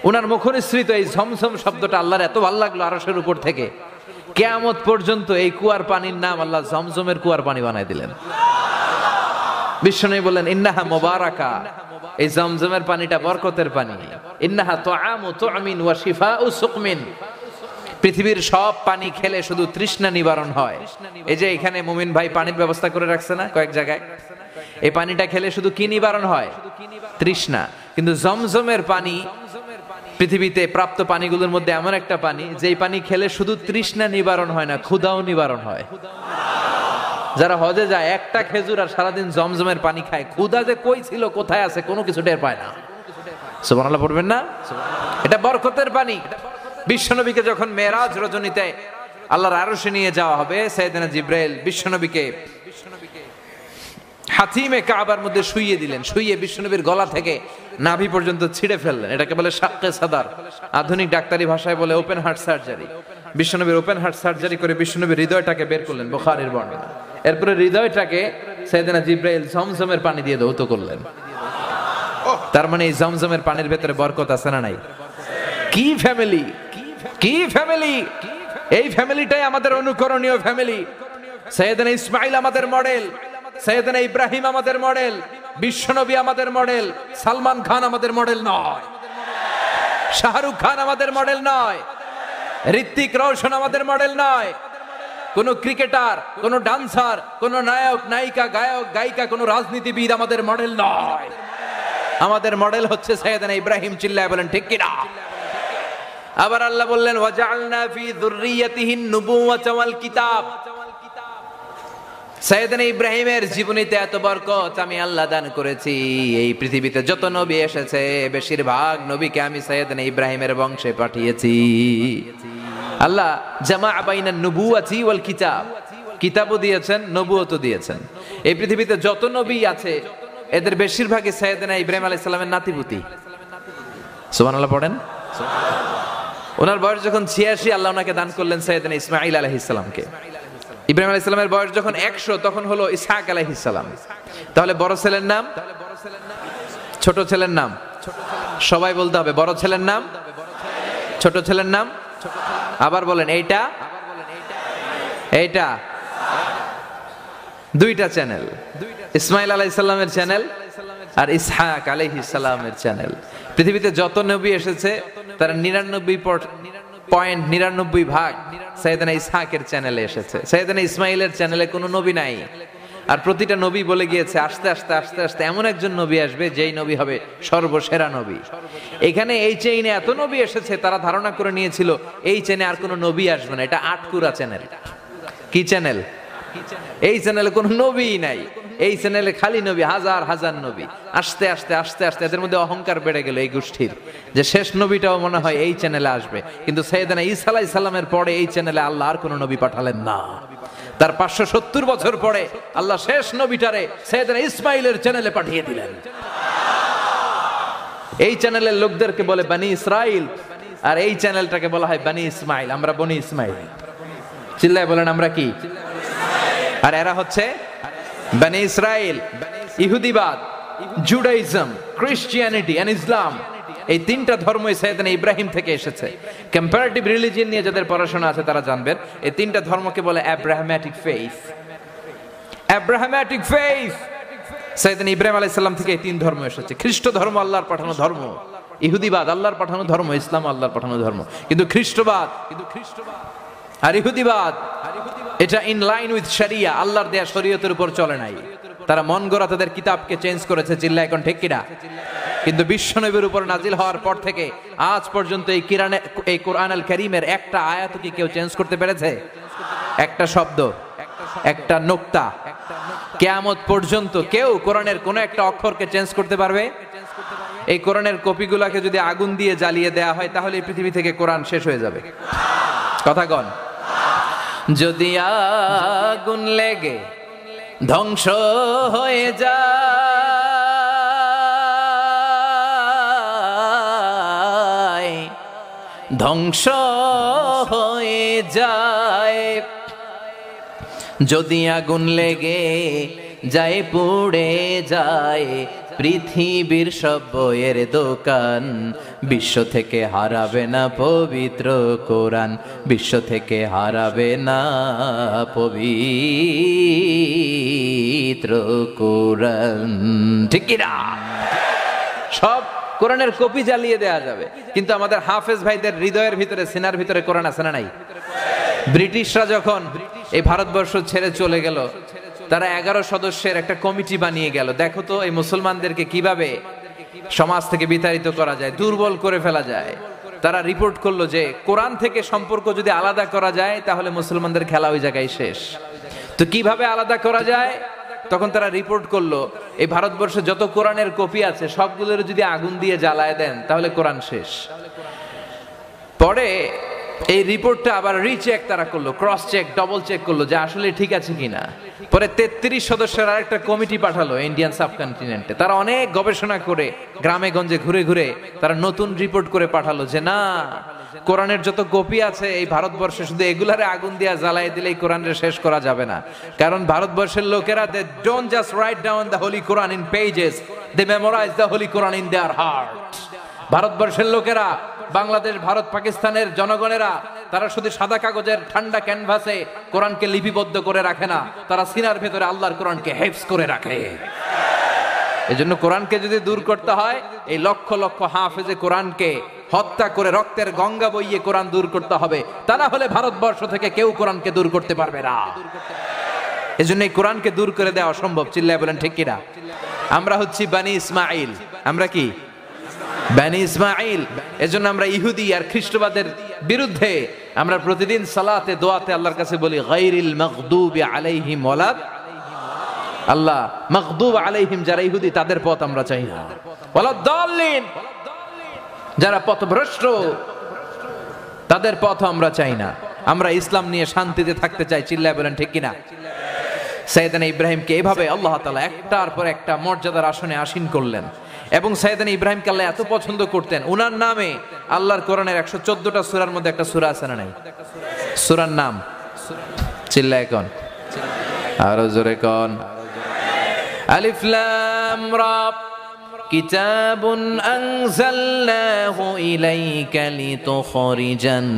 ওনার মুখনিসৃত এই ঝমঝম শব্দটা আল্লাহর এত ভালো লাগলো আরশের উপর থেকে, কিয়ামত পর্যন্ত এই কুয়ার পানির নাম আল্লাহ জমজমের কুয়ার পানি বানাই দিলেন। বিশ্বনবী বললেন ইন্নাহা মুবারাকা, এই জমজমের পানিটা বরকতের পানি। ইন্নাহা তুআমু তুআমিন ওয়া শিফাউ সুকমিন, পৃথিবীর সব পানি খেলে শুধু তৃষ্ণা নিবারণ হয়। এই যে এখানে মুমিন ভাই পানির ব্যবস্থা করে রাখছে না কয়েক জায়গায়, এই পানিটা খেলে শুধু কি নিবারণ হয়? তৃষ্ণা। কিন্তু জমজমের পানি পৃথিবীতে প্রাপ্ত পানিগুলোর মধ্যে এমন একটা পানি, যেই পানি খেলে শুধু তৃষ্ণা নিবারণ হয় না, ক্ষুধাও নিবারণ হয়। যারা হজে যায় একটা খেজুর আর সারাদিন জমজমের পানি খায়, ক্ষুধা যে কই ছিল কোথায় আছে কোনো কিছু টের পায় না। সুবহানাল্লাহ পড়বেন না? এটা বরকতের পানি। বিশ্বনবীকে যখন মেরাজ রজনীতে আল্লাহর আরশে নিয়ে যাওয়া হবে, সাইয়েদনা জিবরাইল বিশ্বনবীকে হাতিমে কাবার মধ্যে শুইয়ে দিলেন, শুইয়ে বিশ্বনবীর গলা থেকে নাভি পর্যন্ত ছিঁড়ে ফেললেন। এটাকে বলে শাক্কে সাদার, আধুনিক ডাক্তারি ভাষায় বলে ওপেন হার্ট সার্জারি। বিশ্বনবীর ওপেন হার্ট সার্জারি করে বিশ্বনবীর হৃদয়টাকে বের করলেন, বুখারীর বর্ণনা। এরপরে হৃদয়টাকে সাইয়েদনা জিবরাইল জমজমের পানি দিয়ে ধৌত করলেন। তার মানে এই জমজমের পানির ভেতরে বরকত আছে না নাই? কি ফ্যামিলি, কি ফ্যামিলি! এই ফ্যামিলিটাই আমাদের অনুকরণীয় ফ্যামিলি। সাইয়েদনা ইসমাইল আমাদের মডেল, সাইয়েদনা ইব্রাহিম আমাদের মডেল, বিশ্বনবী আমাদের মডেল। সালমান খান আমাদের মডেল নয়, শাহরুখ খান আমাদের মডেল নয়, ঋত্বিক রোশন আমাদের মডেল নয়, কোন ক্রিকেটার, কোন ডান্সার, কোন নায়ক নায়িকা, গায়ক গায়িকা, কোন রাজনীতিবিদ আমাদের মডেল নয়। আমাদের মডেল হচ্ছে সাইয়েদনা ইব্রাহিম। চিল্লায় বলেন ঠিক কি না? আবার আল্লাহ বললেন ওয়াজআলনা ফি যুররিয়াতিহি নুবুওয়াতা ওয়াল কিতাব। সাইয়েদনা ইব্রাহিমের জীবনীতে এত বরকত আমি আল্লাহ দান করেছি। এই পৃথিবীতে যত নবী এসেছে বেশিরভাগ নবীকে আমি সাইয়েদনা ইব্রাহিমের বংশে পাঠিয়েছি। আল্লাহ জামা বাইনান নুবুওয়াতি ওয়াল কিতাব, কিতাবও দিয়েছেন, নবুয়তও দিয়েছেন। এই পৃথিবীতে যত নবী আছে এদের বেশিরভাগই সাইয়েদনা ইব্রাহিম আলাইহিস সালামের নাতিপুতি। সুবহানাল্লাহ পড়েন। ওনার বয়স যখন 86, আল্লাহ ওনাকে দান করলেন সাইয়েদনা ইসমাঈল আলাইহিস সালামকে। ইব্রাহিম আলাইহিস সালামের বয়স যখন 100, তখন হলো ইসহাক আলাইহিস সালাম। তাহলে বড় ছেলের নাম, ছোট ছেলের নাম, সবাই বলতে হবে বড় ছেলের নাম, ছোট ছেলের নাম। আবার বলেন এইটা, এইটা দুইটা চ্যানেল, ইসমাইল আলাইহিস সালামের চ্যানেল আর ইসহাক আলাইহিস সালামের চ্যানেল। পৃথিবীতে যত নবী এসেছে তার 99.99 ভাগ সাইয়েদনা ইসহাকের চ্যানেলে এসেছে। সাইয়েদনা ইসমাইলের চ্যানেলে কোনো নবী নাই। আর প্রতিটা নবী বলে গিয়েছে আস্তে আস্তে আস্তে আস্তে এমন একজন নবী আসবে যেই নবী হবে সর্বসেরা নবী। এখানে এই চেইনে এত নবী এসেছে, তারা ধারণা করে নিয়েছিল এই চেনে আর কোনো নবী আসবে না। এটা আটকুরা চ্যানেল। কি চ্যানেল? এই চ্যানেলে কোনো নবীই নাই, এই চ্যানেলে খালি নবী, হাজার হাজার নবী। আস্তে আস্তে আস্তে আস্তে এদের মধ্যে অহংকার বেড়ে গেল এই গোষ্ঠীর, যে শেষ নবীটাও মনে হয় এই চ্যানেলে আসবে। কিন্তু সাইয়েদনা ঈসা আলাইহিস সালামের পরে এই চ্যানেলে আল্লাহ আর কোনো নবী পাঠালেন না। তার 570 বছর পরে আল্লাহ শেষ নবীটারে সাইয়েদনা ইসমাইলের চ্যানেলে পাঠিয়ে দিলেন। এই চ্যানেলের লোকদেরকে বলে বনি ইসরাইল, আর এই চ্যানেলটাকে বলা হয় বনি ইসমাইল। আমরা বনি ইসমাইল। চিল্লায় বলেন আমরা কি? আর এরা হচ্ছে বনি ইসরাইল। ইহুদিবাদ, জুডাইজম, ক্রিশ্চিয়ানিটি এন্ড ইসলাম, এই তিনটা ধর্মই সাইয়েদনা ইব্রাহিম থেকে এসেছে। কম্পারেটিভ রিলিজিয়ন নিয়ে যাদের পড়াশোনা আছে তারা জানবেন এই তিনটা ধর্মকে বলে অ্যাব্রাহামেটিক ফেইথ। অ্যাব্রাহামেটিক ফেইথ, সাইয়েদনা ইব্রাহিম আলাইহিস সালাম থেকে এই তিন ধর্ম এসেছে। খ্রিস্ট ধর্ম আল্লাহর পাঠানো ধর্ম, ইহুদিবাদ আল্লাহর পাঠানো ধর্ম, ইসলাম আল্লাহর পাঠানো ধর্ম। কিন্তু খ্রিস্টবাদ আর ইহুদিবাদ এটা ইন লাইন উইথ শরিয়া, আল্লাহর দেয়া শরীয়তের উপর চলে নাই। তারা মন গড়া তাদের কিতাবকে চেঞ্জ করেছে। চিল্লা এখন ঠিক কিনা? কিন্তু বিশ্বনবীর উপর নাজিল হওয়ার পর থেকে আজ পর্যন্ত এই কোরআন আল কারীমের একটা আয়াত কি কেউ চেঞ্জ করতে পেরেছে? একটা শব্দ, একটা নুকতা। কিয়ামত পর্যন্ত কেউ কোরআনের কোন একটা অক্ষরকে চেঞ্জ করতে পারবে? এই কোরআনের কপিগুলোকে যদি আগুন দিয়ে জ্বালিয়ে দেয়া হয় তাহলে এই পৃথিবী থেকে কোরআন শেষ হয়ে যাবে। কথা কন। যদি আগুন লেগে ধ্বংস হয়ে যায়, ধ্বংস হয়ে যায়, যদি আগুন লেগে যায় পুড়ে যায় পৃথিবীর সব বইয়ের দোকান, বিশ্ব থেকে হারাবে না পবিত্র কোরআন, বিশ্ব থেকে হারাবে না পবিত্র কোরআন। ঠিক কি না? সব কোরআনের কপি জ্বালিয়ে দেয়া যাবে, কিন্তু আমাদের হাফেজ ভাইদের হৃদয়ের ভিতরে, সিনার ভিতরে কোরআন আছে না নাই? ব্রিটিশরা যখন এই ভারতবর্ষ ছেড়ে চলে গেল, তারা 11 সদস্যের একটা কমিটি বানিয়ে গেল। দেখো তো এই মুসলমানদেরকে কিভাবে সমাজ থেকে বিতাড়িত করা যায়, দুর্বল করে ফেলা যায়। তারা রিপোর্ট করলো যে কোরআন থেকে সম্পর্ক যদি আলাদা করা যায় তাহলে মুসলমানদের খেলা ওই জায়গায় শেষ। তো কিভাবে আলাদা করা যায়? তখন তারা রিপোর্ট করলো এই ভারতবর্ষে যত কোরআনের কপি আছে সবগুলোর যদি আগুন দিয়ে জ্বালায় দেন তাহলে কোরআন শেষ। পরে এই রিপোর্টটা আবার রিচেক তারা করলো, ক্রস চেক, ডবল চেক করলো যে আসলে ঠিক আছে কিনা। পরে 33 সদস্যের আরেকটা কমিটি পাঠালো ইন্ডিয়ান সাবকন্টিনেন্টে। তারা অনেক গবেষণা করে গ্রামে গঞ্জে ঘুরে ঘুরে তারা নতুন রিপোর্ট করে পাঠালো যে না, কোরআনের যত কপি আছে এই ভারতবর্ষে শুধু এগুলারে আগুন দিয়ে জ্বালাই দিলেই কোরআনরে শেষ করা যাবে না। কারণ ভারতবর্ষের লোকেরা they don't just write down the holy Quran in pages, they memorise the holy Quran in their heart. ভারতবর্ষের লোকেরা, বাংলাদেশ, ভারত, পাকিস্তানের জনগণেরা, তারা শুধু সাদা কাগজের ঠান্ডা ক্যানভাসে কোরআনকে লিপিবদ্ধ করে রাখে না, তারা সিনার ভেতরে আল্লাহর কোরআনকে হেফজ করে রাখে। এজন্য কোরআনকে যদি দূর করতে হয়, এই লক্ষ লক্ষ হাফেজে কোরআনকে হত্যা করে রক্তের গঙ্গা বইয়ে কোরআন দূর করতে হবে। তা না হলে ভারতবর্ষ থেকে কেউ কোরআনকে দূর করতে পারবে না। এজন্য এই কোরআনকে দূর করে দেওয়া অসম্ভব। চিল্লায় বলেন ঠিক কিনা? আমরা হচ্ছি বনি ইসমাইল। আমরা কি? বনি ইসমাইল। এজন্য আমরা ইহুদি আর খ্রিস্টবাদের বিরুদ্ধে আমরা প্রতিদিন সালাতে দোয়াতে আল্লাহর কাছে বলি গায়রিল মাগদুবি আলাইহিম ওয়ালা, আল্লাহ মাগদুব আলাইহিম যারা ইহুদি তাদের পথ আমরা চাই না, ওয়ালা দাল্লিন যারা পথভ্রষ্ট তাদের পথ আমরা চাই না। আমরা ইসলাম নিয়ে শান্তিতে থাকতে চাই। চিল্লায় বলেন ঠিক কিনা? সাইয়েদনা ইব্রাহিমকে এভাবে আল্লাহ তাআলা একটার পর একটা মর্যাদার আসনে আসীন করলেন। এবং সাইয়েদনা ইব্রাহিমকে আল্লাহ এত পছন্দ করতেন, উনার নামে আল্লাহর কোরআনের 114টা সূরার মধ্যে একটা সূরা আছে না নাই? সূরার নাম চিল্লায় কোন, আরো জোরে কোন। আলিফ লাম রা কিতাবুন আনজালনাহু ইলাইকা লিতুখরিজান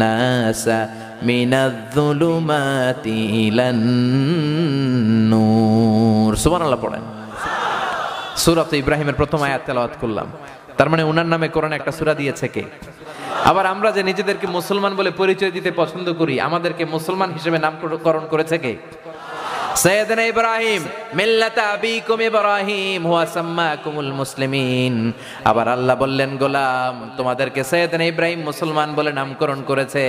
নাসা মিনায-যুলুমাতি ইলান নূর। সুবহানাল্লাহ পড়েন। সূরাতে ইব্রাহিমের প্রথম আয়াত তেলাওয়াত করলাম। তার মানে উনার নামে কোরআন একটা সূরা দিয়েছে কে? আবার আমরা যে নিজেদেরকে মুসলমান বলে পরিচয় দিতে পছন্দ করি, আমাদেরকে মুসলমান হিসেবে নামকরণ করেছে কে? সাইয়েদনা ইব্রাহিম মিল্লাতা আবিকুম ইব্রাহিম হুয়া সাম্মাকুমুল মুসলিমিন। আবার আল্লাহ বললেন, গোলাম তোমাদেরকে সাইয়েদনা ইব্রাহিম মুসলমান বলে নামকরণ করেছে,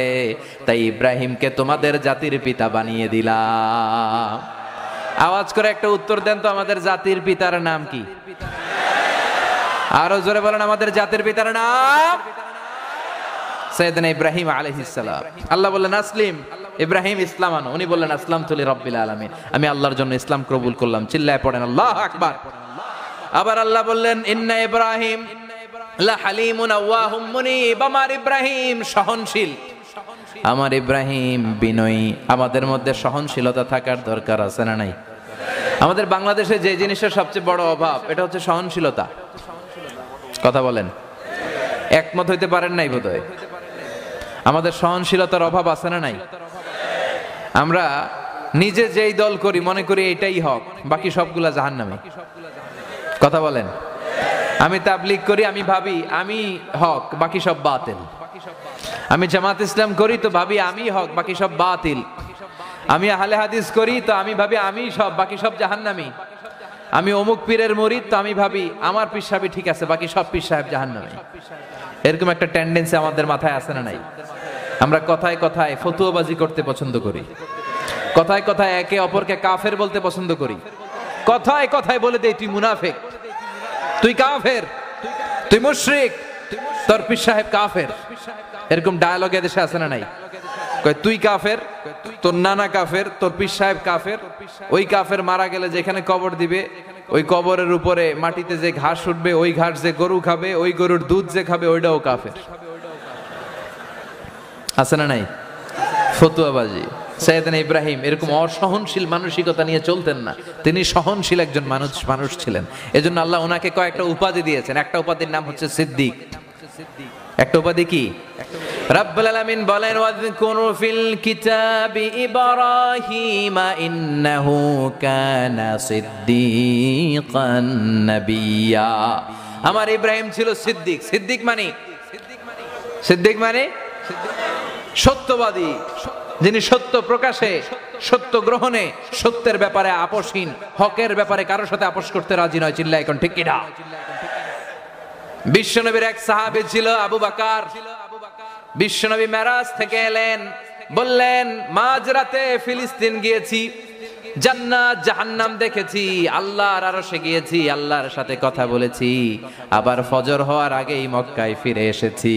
তাই ইব্রাহিমকে তোমাদের জাতির পিতা বানিয়ে দিলাম। আওয়াজ করে একটা উত্তর দেন তো, আমাদের জাতির পিতার নাম কি? আরো জোরে বলেন, আমাদের জাতির পিতার নাম সাইয়েদনা ইব্রাহিম আলাইহিস সালাম। আল্লাহ বললেন আসলিম, ইব্রাহিম ইসলাম আনো। উনি বললেন আসলামতু লিরাব্বিল আলামিন, আমি আল্লাহর জন্য ইসলাম কবুল করলাম। চিল্লায় পড়েন আল্লাহু আকবার। আবার আল্লাহ বললেন ইন্না ইব্রাহিম লা হালিমুন আওয়াহুম মুনিব, আমার ইব্রাহিম সহনশীল, আমার ইব্রাহিম বিনয়ী। আমাদের মধ্যে সহনশীলতা থাকার দরকার আছে না নাই? আমাদের বাংলাদেশে যে জিনিসের সবচেয়ে বড় অভাব, এটা হচ্ছে সহনশীলতা। কথা বলেন, একমত হইতে পারেন নাই বোধহয়। আমাদের সহনশীলতার অভাব আছে না নাই? আমরা নিজে যেই দল করি মনে করি এটাই হক, বাকি সবগুলা জাহান্নামী। কথা বলেন, আমি তাবলীগ করি, আমি ভাবি আমি হক, বাকি সব বাতিল। আমি জামাত ইসলাম করি তো ভাবি আমি হক, বাকি সব বাতিল। আমি আহলে হাদিস করি তো আমি ভাবি আমি সব, বাকি সব জাহান্নামী। আমি অমুক পীরের মুরিদ তো আমি ভাবি আমার পীর সাহেব ঠিক আছে, বাকি সব পীর সাহেব জাহান্নামী। এরকম একটা টেন্ডেন্সি আমাদের মাথায় আছে না নাই? আমরা কথায় কথায় ফতুয়াবাজি করতে পছন্দ করি, কথায় কথায় একে অপরকে কাফের বলতে পছন্দ করি, কথায় কথায় বলে দেই তুই মুনাফিক, তুই কাফের, তুই মুশরিক, তোর পীর সাহেব কাফের। এরকম ডায়ালগ এদেশে আছে না নাই? কয় তুই কাফের, তোর নানা কাফের, তোর পীর সাহেব কাফের। ওই কাফের মারা গেলে যেখানে কবর দিবে, ওই কবরের উপরে মাটিতে যে ঘাস উঠবে, ওই ঘাস যে গরু খাবে, ওই গরুর দুধ যে খাবে, ওইটাও কাফের। আছে না নাই? ফতুয়াবাজি। সাইয়েদনা ইব্রাহিম এরকম অসহনশীল মানসিকতা নিয়ে চলতেন না, তিনি সহনশীল একজন মানুষ ছিলেন। এজন্য আল্লাহ ওনাকে কয়েকটা উপাধি দিয়েছেন। একটা উপাধির নাম হচ্ছে সিদ্দিক। একটা উপাধি কি? রাব্বুল আলামিন বলেন ওয়াযকুরু ফিল কিতাবি ইব্রাহিম ইন্নাহু কানা সিদ্দিকান নাবিয়্যা। আমার ইব্রাহিম ছিল সিদ্দিক। সিদ্দিক মানে সত্যবাদী, যিনি সত্য প্রকাশে, সত্য গ্রহণে, সত্যের ব্যাপারে আপোষহীন, হকের ব্যাপারে কারোর সাথে আপোষ করতে রাজি নয়। চিল্লায় এখন ঠিক কিনা? বিশ্বনবীর এক সাহাবী ছিল আবু বকর। বিশ্বনবী মেরাজ থেকে এলেন, বললেন মাঝরাতে ফিলিস্তিন গিয়েছি, জান্নাত জাহান্নাম দেখেছি, আল্লাহর আরশে গিয়েছি, আল্লাহর সাথে কথা বলেছি, আবার ফজর হওয়ার আগেই মক্কায় ফিরে এসেছি।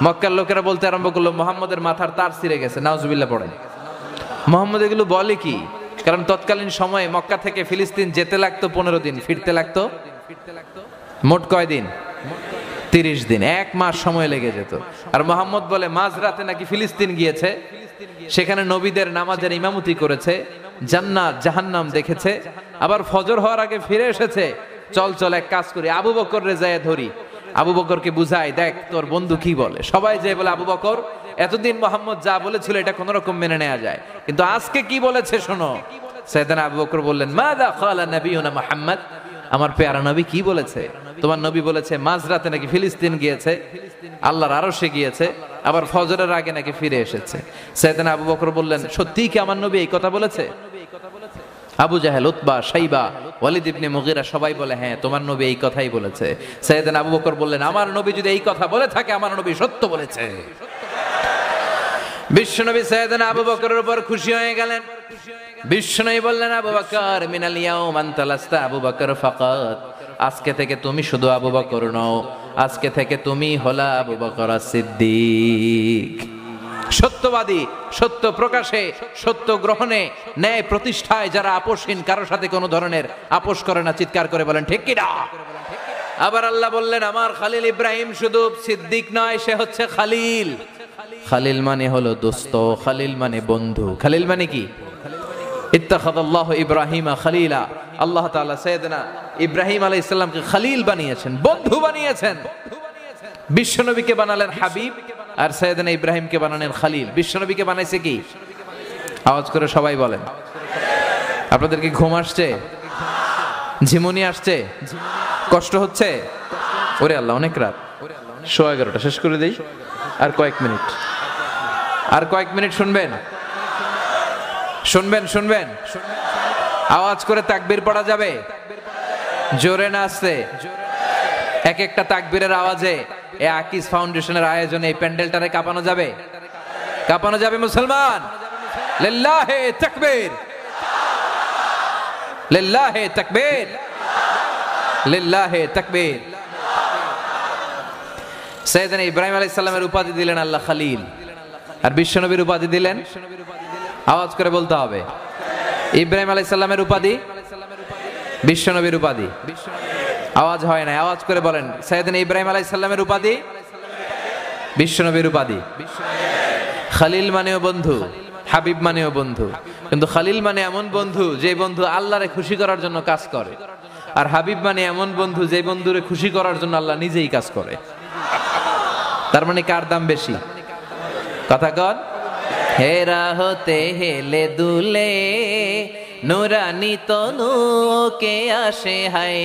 মক্কার লোকেরা বলতে আরম্ভ করলো মুহাম্মদের মাথার তার ছিঁড়ে গেছে। নাউজুবিল্লাহ পড়েন। মুহাম্মদ এগুলো বলে কি? কারণ তৎকালীন সময়ে মক্কা থেকে ফিলিস্তিন যেতে লাগতো 15 দিন, ফিরতে লাগতো মোট কয় দিন? 30 দিন, 1 মাস সময় লেগে যেত। আর মুহাম্মদ বলে মাঝরাতে নাকি ফিলিস্তিন গিয়েছে, সেখানে নবীদের নামাজের ইমামতি করেছে, জান্নাত জাহান্নাম দেখেছে, আবার ফজর হওয়ার আগে ফিরে এসেছে। চল এক কাজ করি, আবু বকর রে যায় ধরি, আবু বকরকে বুঝাই, দেখ তোর বন্ধু কি বলে। সবাই যে বলে আবু বকর এতদিন মুহাম্মদ যা বলেছিল এটা কোন রকম মেনে নেওয়া যায়, কিন্তু আজকে কি বলেছে শোনো। সাইয়েদনা আবু বকর বললেন মাযা ক্বালা নবিয়ুনা মুহাম্মদ, আমার পেয়ারা নবী কি বলেছে? তোমার নবী বলেছে মাঝরাতে নাকি ফিলিস্তিন গিয়েছে, আল্লাহর আরশে গিয়েছে, আবার ফজরের আগে নাকি ফিরে এসেছে। সাইয়েদনা আবু বকর বললেন সত্যি কি আমার নবী এই কথা বলেছে? আবু জাহেল, উতবা, শাইবা, ওয়ালিদ ইবনে মুগীরা সবাই বলে হ্যাঁ তোমার নবী এই কথাই বলেছে। সাইয়েদনা আবু বকর বললেন আমার নবী যদি এই কথা বলে থাকে, আমার নবী সত্য বলেছে। বিশ্বনবী সাইয়েদনা আবু বকরের উপর খুশি হয়ে গেলেন। বিশ্বনবী বললেন আবু বকর মিনাল ইয়াউম আনতা লাস্তা আবু বকর ফাকাত, আজকে থেকে তুমি শুধু আবু বকর নও, আজকে থেকে তুমি হলা আবু বকর সিদ্দিক। সত্যবাদী, সত্য প্রকাশে, সত্য গ্রহণে, ন্যায় প্রতিষ্ঠায় যারা আপোষহীন, কারোর সাথে কোনো ধরনের আপোষ করে না, চিৎকার করে বলেন ঠিক কিনা? আবার আল্লাহ বললেন আমার খালিল ইব্রাহিম শুধু সিদ্দিক নয়, সে হচ্ছে খালিল। খালিল মানে হলো দোস্ত, খালিল মানে বন্ধু। খালিল মানে কি? ইত্তাখাযাল্লাহু ইব্রাহিমা খালিলা, আল্লাহ তাআলা সাইয়েদনা ইব্রাহিম আলাইহিস সালামকে খালিল বানিয়েছেন, বন্ধু বানিয়েছেন। বিশ্বনবীকে বানালেন হাবিব, আর সাইয়েদনা ইব্রাহিমকে বানালেন খালিল। বিশ্বনবীকে বানাইছে কি? আওয়াজ করে সবাই বলেন। আপনাদের কি ঘুম আসছে? ঝিমুনি আসছে? কষ্ট হচ্ছে? ওরে আল্লাহ, অনেক রাত, 11:15 শেষ করে দেই। আর কয়েক মিনিট শুনবেন। শুনবেন শুনবেন, আওয়াজ করে তাকবীর পড়া যাবে, জোরে না আসছে? এক একটা তাকবীরের আওয়াজে এই আকিজ ফাউন্ডেশনের আয়োজনে এই প্যান্ডেলটারে কাঁপানো যাবে, কাঁপানো যাবে মুসলমান। লিল্লাহে তাকবীর, লিল্লাহে তাকবীর, লিল্লাহে তাকবীর। সাইয়েদনা ইব্রাহিম আলাইহিস সালামের উপাধি দিলেন আল্লাহ খলিল, আর বিশ্বনবীর উপাধি দিলেন, আওয়াজ করে বলতে হবে, ইব্রাহিম আলাইহিস সালামের উপাধি, বিশ্বনবীর উপাধি। আওয়াজ হয় না, আওয়াজ করে বলেন, সাইয়েদনা ইব্রাহিম আলাইহিস সালামের উপাধি, বিশ্বনবীর উপাধি। খলিল মানেও বন্ধু, হাবিব মানেও বন্ধু, কিন্তু খলিল মানে এমন বন্ধু যে বন্ধু আল্লাহরে খুশি করার জন্য কাজ করে, আর হাবিব মানে এমন বন্ধু যে বন্ধুরে খুশি করার জন্য আল্লাহ নিজেই কাজ করে। তার মানে কার দাম বেশি? কথা কন। হেরা হতে হেলে দুলে নুরানি তনু কে আসে হায়,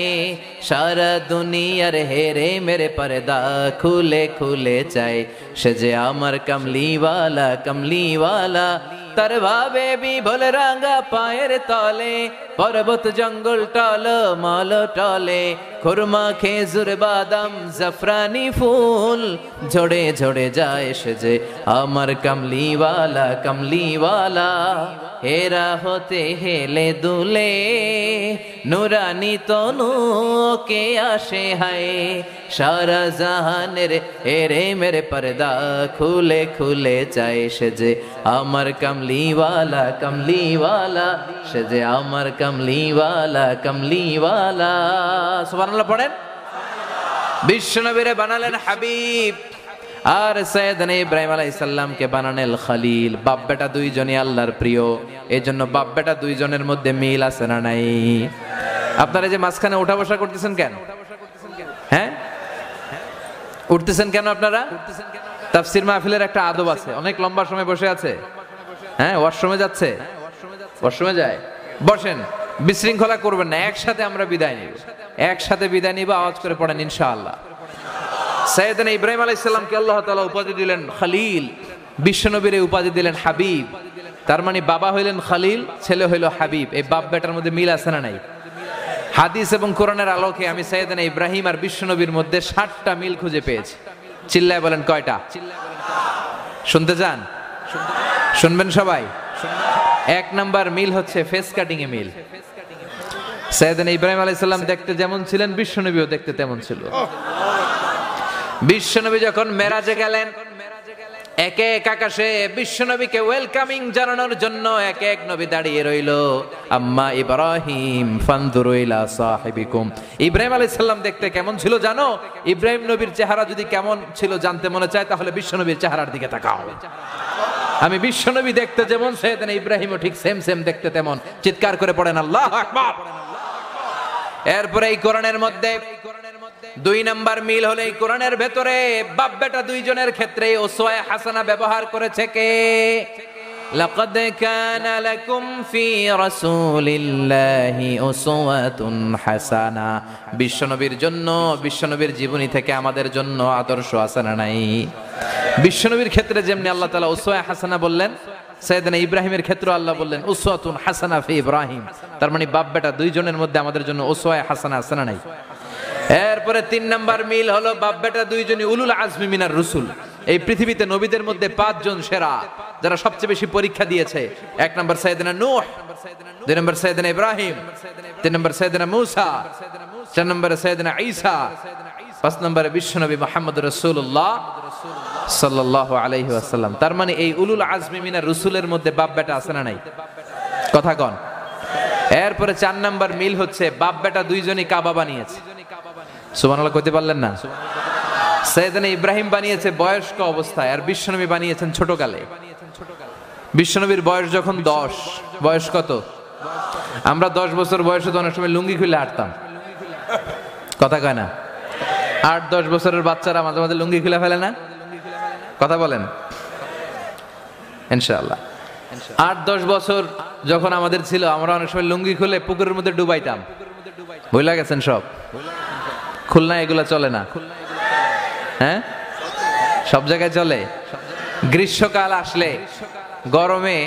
সারা দুনিয়ার হেরে মেরে পর্দা খুলে খুলে চায়, সে যে আমার কমলিওয়ালা কমলিওয়ালা। তার ভাবে বিভোল রাঙা পায়ের তলে, পর্বত জঙ্গল টল মল টলে, খুরমা খেজুর বাদাম জাফরানি ফুল ঝরে ঝরে যায়, সে যে আমার কমলিওয়ালা কমলিওয়ালা। হেরা হতে হেলে দুলে নুরানি তনু কে আসে হায়, সারা জাহানের হেরে মেরে পর্দা খুলে খুলে চায়, সে যে আমার কমলিওয়ালা কমলিওয়ালা, সে যে আমার কমলিওয়ালা কমলিওয়ালা। সুবহানাল্লাহ পড়েন। বিশ্বনবীরে বানালেন হাবিব, আর সাইয়েদনা ইব্রাহিম আলাইহিস সালামকে বানালেন খলিল। বাপ বেটা দুইজনই আল্লাহর প্রিয়, এজন্য বাপ বেটা দুইজনের মধ্যে মিল আছে না নাই? আপনারা যে মাঝখানে উঠা বসা করতেছেন কেন? হ্যাঁ, উঠতেছেন কেন আপনারা? তাফসীর মাহফিলের একটা আদব আছে, অনেক লম্বা সময় বসে আছে, হ্যাঁ, ওয়াশরুমে যাচ্ছে, ওয়াশরুমে যায়, বসেন, বিশৃঙ্খলা করবেন না, একসাথে আমরা বিদায় নিব, একসাথে বিদায় নিব। আওয়াজ করে পড়েন ইনশাআল্লাহ। সাইয়েদনা ইব্রাহিম আলাইহিস সালামকে আল্লাহ তাআলা উপাধি দিলেন খলিল, বিশ্বনবীর উপাধি দিলেন হাবিব। তার মানে বাবা হইলেন খলিল, ছেলে হইল হাবিব। এই বাপ বেটার মধ্যে মিল আছে না নাই? হাদিস এবং কোরআনের আলোকে আমি সাইয়েদনা ইব্রাহিম আর বিশ্বনবীর মধ্যে 60টা মিল খুঁজে পেয়েছি। চিল্লায় বলেন কয়টা? শুনতে চান? শুনবেন সবাই। এক নাম্বার মিল হচ্ছে ফেস কাটিং এ মিল। সাইয়েদনা ইব্রাহিম আলাইহিস সালাম দেখতে যেমন ছিলেন, বিশ্বনবীও দেখতে তেমন ছিল। বিশ্বনবী যখন মেরাজে গেলেন, এক এক আকাশে বিশ্বনবীকে ওয়েলকামিং জানানোর জন্য এক এক নবী দাঁড়িয়ে রইল। আম্মা ইব্রাহিম ফানজুরু ইলা সাহিবিকুম। ইব্রাহিম আলাইহিস সালাম দেখতে কেমন ছিল জানো? ইব্রাহিম নবীর চেহারা যদি কেমন ছিল জানতে মনে চায়, তাহলে বিশ্বনবীর চেহারার দিকে তাকাও। আমি বিশ্বনবী দেখতে যেমন, সাইয়েদনা ইব্রাহিমও ঠিক সেম সেম দেখতে তেমন। চিৎকার করে পড়েন আল্লাহু আকবার। এরপরে এই কোরআনের মধ্যে 2 নাম্বার মিল হলো, এই কোরআনের ভেতরে বাপ বেটা দুইজনের ক্ষেত্রে উসওয়ায়ে হাসানা ব্যবহার করেছে কে? লাকাদ কানা লাকুম ফি রাসূলিল্লাহি উসওয়াতুন হাসানা। বিশ্বনবীর জন্য, বিশ্বনবীর জীবনী থেকে আমাদের জন্য আদর্শ আছে না নাই? বিশ্বনবীর ক্ষেত্রে যেমনি আল্লাহ তাআলা উসওয়ায়ে হাসানা বললেন, সাইয়েদনা ইব্রাহিমের ক্ষেত্রে আল্লাহ বললেন উসওয়াতুন হাসানা ফি ইব্রাহিম। তার মানে বাপ বেটা দুইজনের মধ্যে আমাদের জন্য উসওয়ায়ে হাসানা আছে না নাই? এরপরে 3 নাম্বার মিল হলো, বাপ বেটা দুইজনই উলুল আজমি মিনার রসুল। এই পৃথিবীতে নবীদের মধ্যে 5 জন সেরা, যারা সবচেয়ে বেশি পরীক্ষা দিয়েছে। 1 নাম্বার সাইয়েদনা নূহ, 2 নাম্বার সাইয়েদনা ইব্রাহিম, 3 নাম্বার সাইয়েদনা মূসা, 4 নম্বরে সাইয়েদনা ঈসা, 5 নম্বরে বিশ্বনবী মুহাম্মদ রাসূলুল্লাহ সাল্লাল্লাহু আলাইহি ওয়াসাল্লাম। তার মানে এই উলুল আজমি মিনার রসুলের মধ্যে বাপ বেটা আছে না নাই? কথা কন। এরপরে 4 নাম্বার মিল হচ্ছে, বাপ বেটা দুইজনই কাবা বানিয়েছে। সুবহানাল্লাহ কইতে পারলেন না? সাইয়েদনা ইব্রাহিম বানিয়েছে বয়স্ক অবস্থায়, আর বিশ্বনবী বানিয়েছেন ছোটকালে। বিশ্বনবীর বয়স যখন 10, বয়স কত? আমরা 10 বছর বয়সে তো অনেক সময় লুঙ্গি খুলে হাঁটতাম, কথা কয় না? 8-10 বছরের বাচ্চারা মাঝে মাঝে লুঙ্গি খুলে ফেলে না? কথা বলেন ইনশাআল্লাহ। 8-10 বছর যখন আমাদের ছিল, আমরা অনেক সময় লুঙ্গি খুলে পুকুরের মধ্যে ডুবাইতাম। ভুলে গেছেন সব? খুলনা এগুলা চলে না? হ্যাঁ, সব জায়গায় চলে। গ্রীষ্মকাল আসলে, গরমে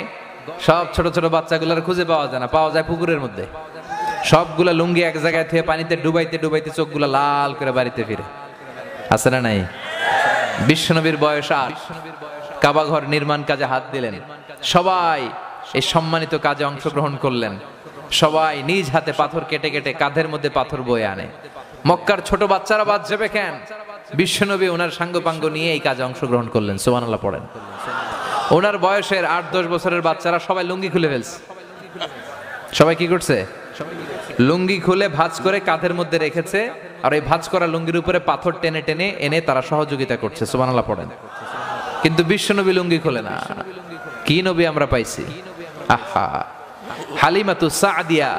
সব ছোট ছোট বাচ্চাগুলোর খুঁজে পাওয়া যায় না, পাওয়া যায় পুকুরের মধ্যে। সবগুলা লুঙ্গি এক জায়গায় থেকে পানিতে ডুবাইতে ডুবাইতে চোখগুলা লাল করে বাড়িতে ফিরে। আছে না নাই? বিশ্বনবীর বয়স 8, কাবা ঘর নির্মাণ কাজে হাত দিলেন। সবাই এই সম্মানিত কাজে অংশগ্রহণ করলেন। সবাই নিজ হাতে পাথর কেটে কেটে কাঁধের মধ্যে পাথর বয়ে আনে। মক্কার ছোট বাচ্চারা বাদ যাবে কেন? বিশ্বনবী ওনার সাঙ্গপাঙ্গ নিয়ে এই কাজে অংশগ্রহণ করলেন। সুবহানাল্লাহ পড়েন। ওনার বয়সের 8-10 বছরের বাচ্চারা সবাই লুঙ্গি খুলে ফেলছে। সবাই কি করছে? লুঙ্গি খুলে ভাঁজ করে কাঁধের মধ্যে রেখেছে, আর এই ভাঁজ করা লুঙ্গির উপরে পাথর টেনে টেনে এনে তারা সহযোগিতা করছে। সুবহানাল্লাহ পড়েন। কিন্তু বিশ্বনবী লুঙ্গি খুলে না। কি নবী আমরা পাইছি! আহা, হালিমাতু সাদিয়া,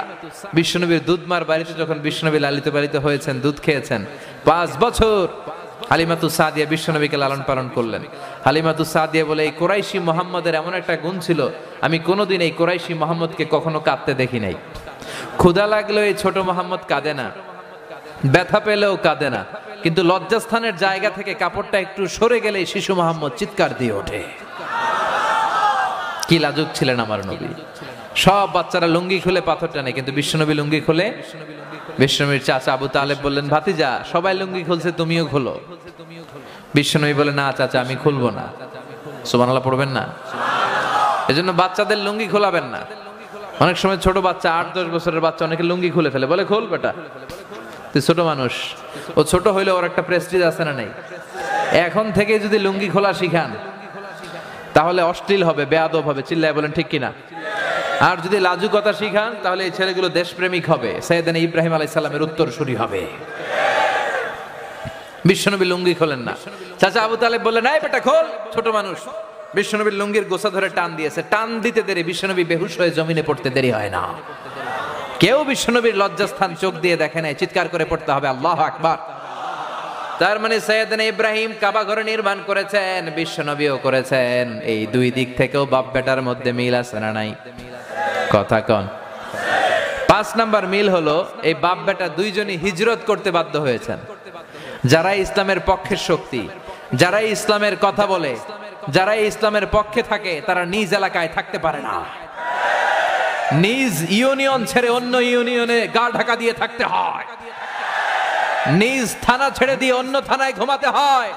বিশ্বনবীর দুধমার বাড়িতে যখন বিশ্বনবী লালিত পালিত হয়েছেন, দুধ খেয়েছেন 5 বছর, হালিমাতু সাদিয়া বিশ্বনবীকে লালন পালন করলেন। হালিমাতু সাদিয়া বলে, এই কুরাইশি মুহাম্মদের এমন একটা গুণ ছিল, আমি কোনোদিন এই কুরাইশি মুহাম্মদকে কখনো কাঁদতে দেখি নাই। ক্ষুধা লাগলেও এই ছোট মুহাম্মদ কাঁদে না, ব্যথা পেলেও কাঁদে না, কিন্তু লজ্জাস্থানের জায়গা থেকে কাপড়টা একটু সরে গেলেই শিশু মুহাম্মদ চিৎকার দিয়ে ওঠে। কি লাজুক ছিলেন আমার নবী! সব বাচ্চারা লুঙ্গি খুলে পাথর টানে, কিন্তু বিশ্বনবী লুঙ্গি খুলে। বিশ্বনবীর চাচা আবু তালেব বললেন, ভাতিজা সবাই লুঙ্গি খুলছে, তুমিও খোলো। বিশ্বনবী বলে, না চাচা, আমি খুলবো না। সুবহানাল্লাহ পড়বেন না? এজন্য বাচ্চাদের লুঙ্গি খোলাবেন না। অনেক সময় ছোট বাচ্চা, 8-10 বছরের বাচ্চা অনেকে লুঙ্গি খুলে ফেলে, বলে খোল বেটা, তুই ছোট মানুষ। ও ছোট হইলে ওর একটা প্রেস্টিজ আছে না নেই? এখন থেকে যদি লুঙ্গি খোলা শিখান তাহলে অশ্লীল হবে, বেয়াদব হবে। চিল্লায় বলেন ঠিক কিনা? আর যদি লাজুকতা শিখান তাহলে এই ছেলেগুলো দেশপ্রেমিক হবে, সাইয়েদনা ইব্রাহিম আলাইহিস সালামের উত্তরসূরি হবে। বিশ্বনবী লুঙ্গি খোলেন না। চাচা আবু তালেব বললেন, এই বেটা খোল, ছোট মানুষ। বিশ্বনবীর লুঙ্গির গোছা ধরে টান দিয়েছে। টান দিতে দেরি, বিশ্বনবী বেহুশ হয়ে জমিনে পড়তে দেরি হয় না। কেউ বিশ্বনবীর লজ্জাস্থান চোখ দিয়ে দেখে নাই, চিৎকার করে পড়তে হবে আল্লাহু আকবার। তার মানে সাইয়েদনা ইব্রাহিম কাবা ঘর নির্মাণ করেছেন, বিশ্বনবীও করেছেন। এই দুই দিক থেকেও বাপ বেটার মধ্যে মিল আছে না নাই? কথা কন। 5 নাম্বার মিল হলো, এই বাপ বেটা দুইজনই হিজরত করতে বাধ্য হয়েছেন। যারা ইসলামের পক্ষের শক্তি, যারা ইসলামের কথা বলে, যারা ইসলামের পক্ষে থাকে, তারা নিজ এলাকায় থাকতে পারে না। নিজ ইউনিয়ন ছেড়ে অন্য ইউনিয়নে গা ঢাকা দিয়ে থাকতে হয়। নিজ থানা ছেড়ে দিয়ে অন্য থানায় ঘুমাতে হয়।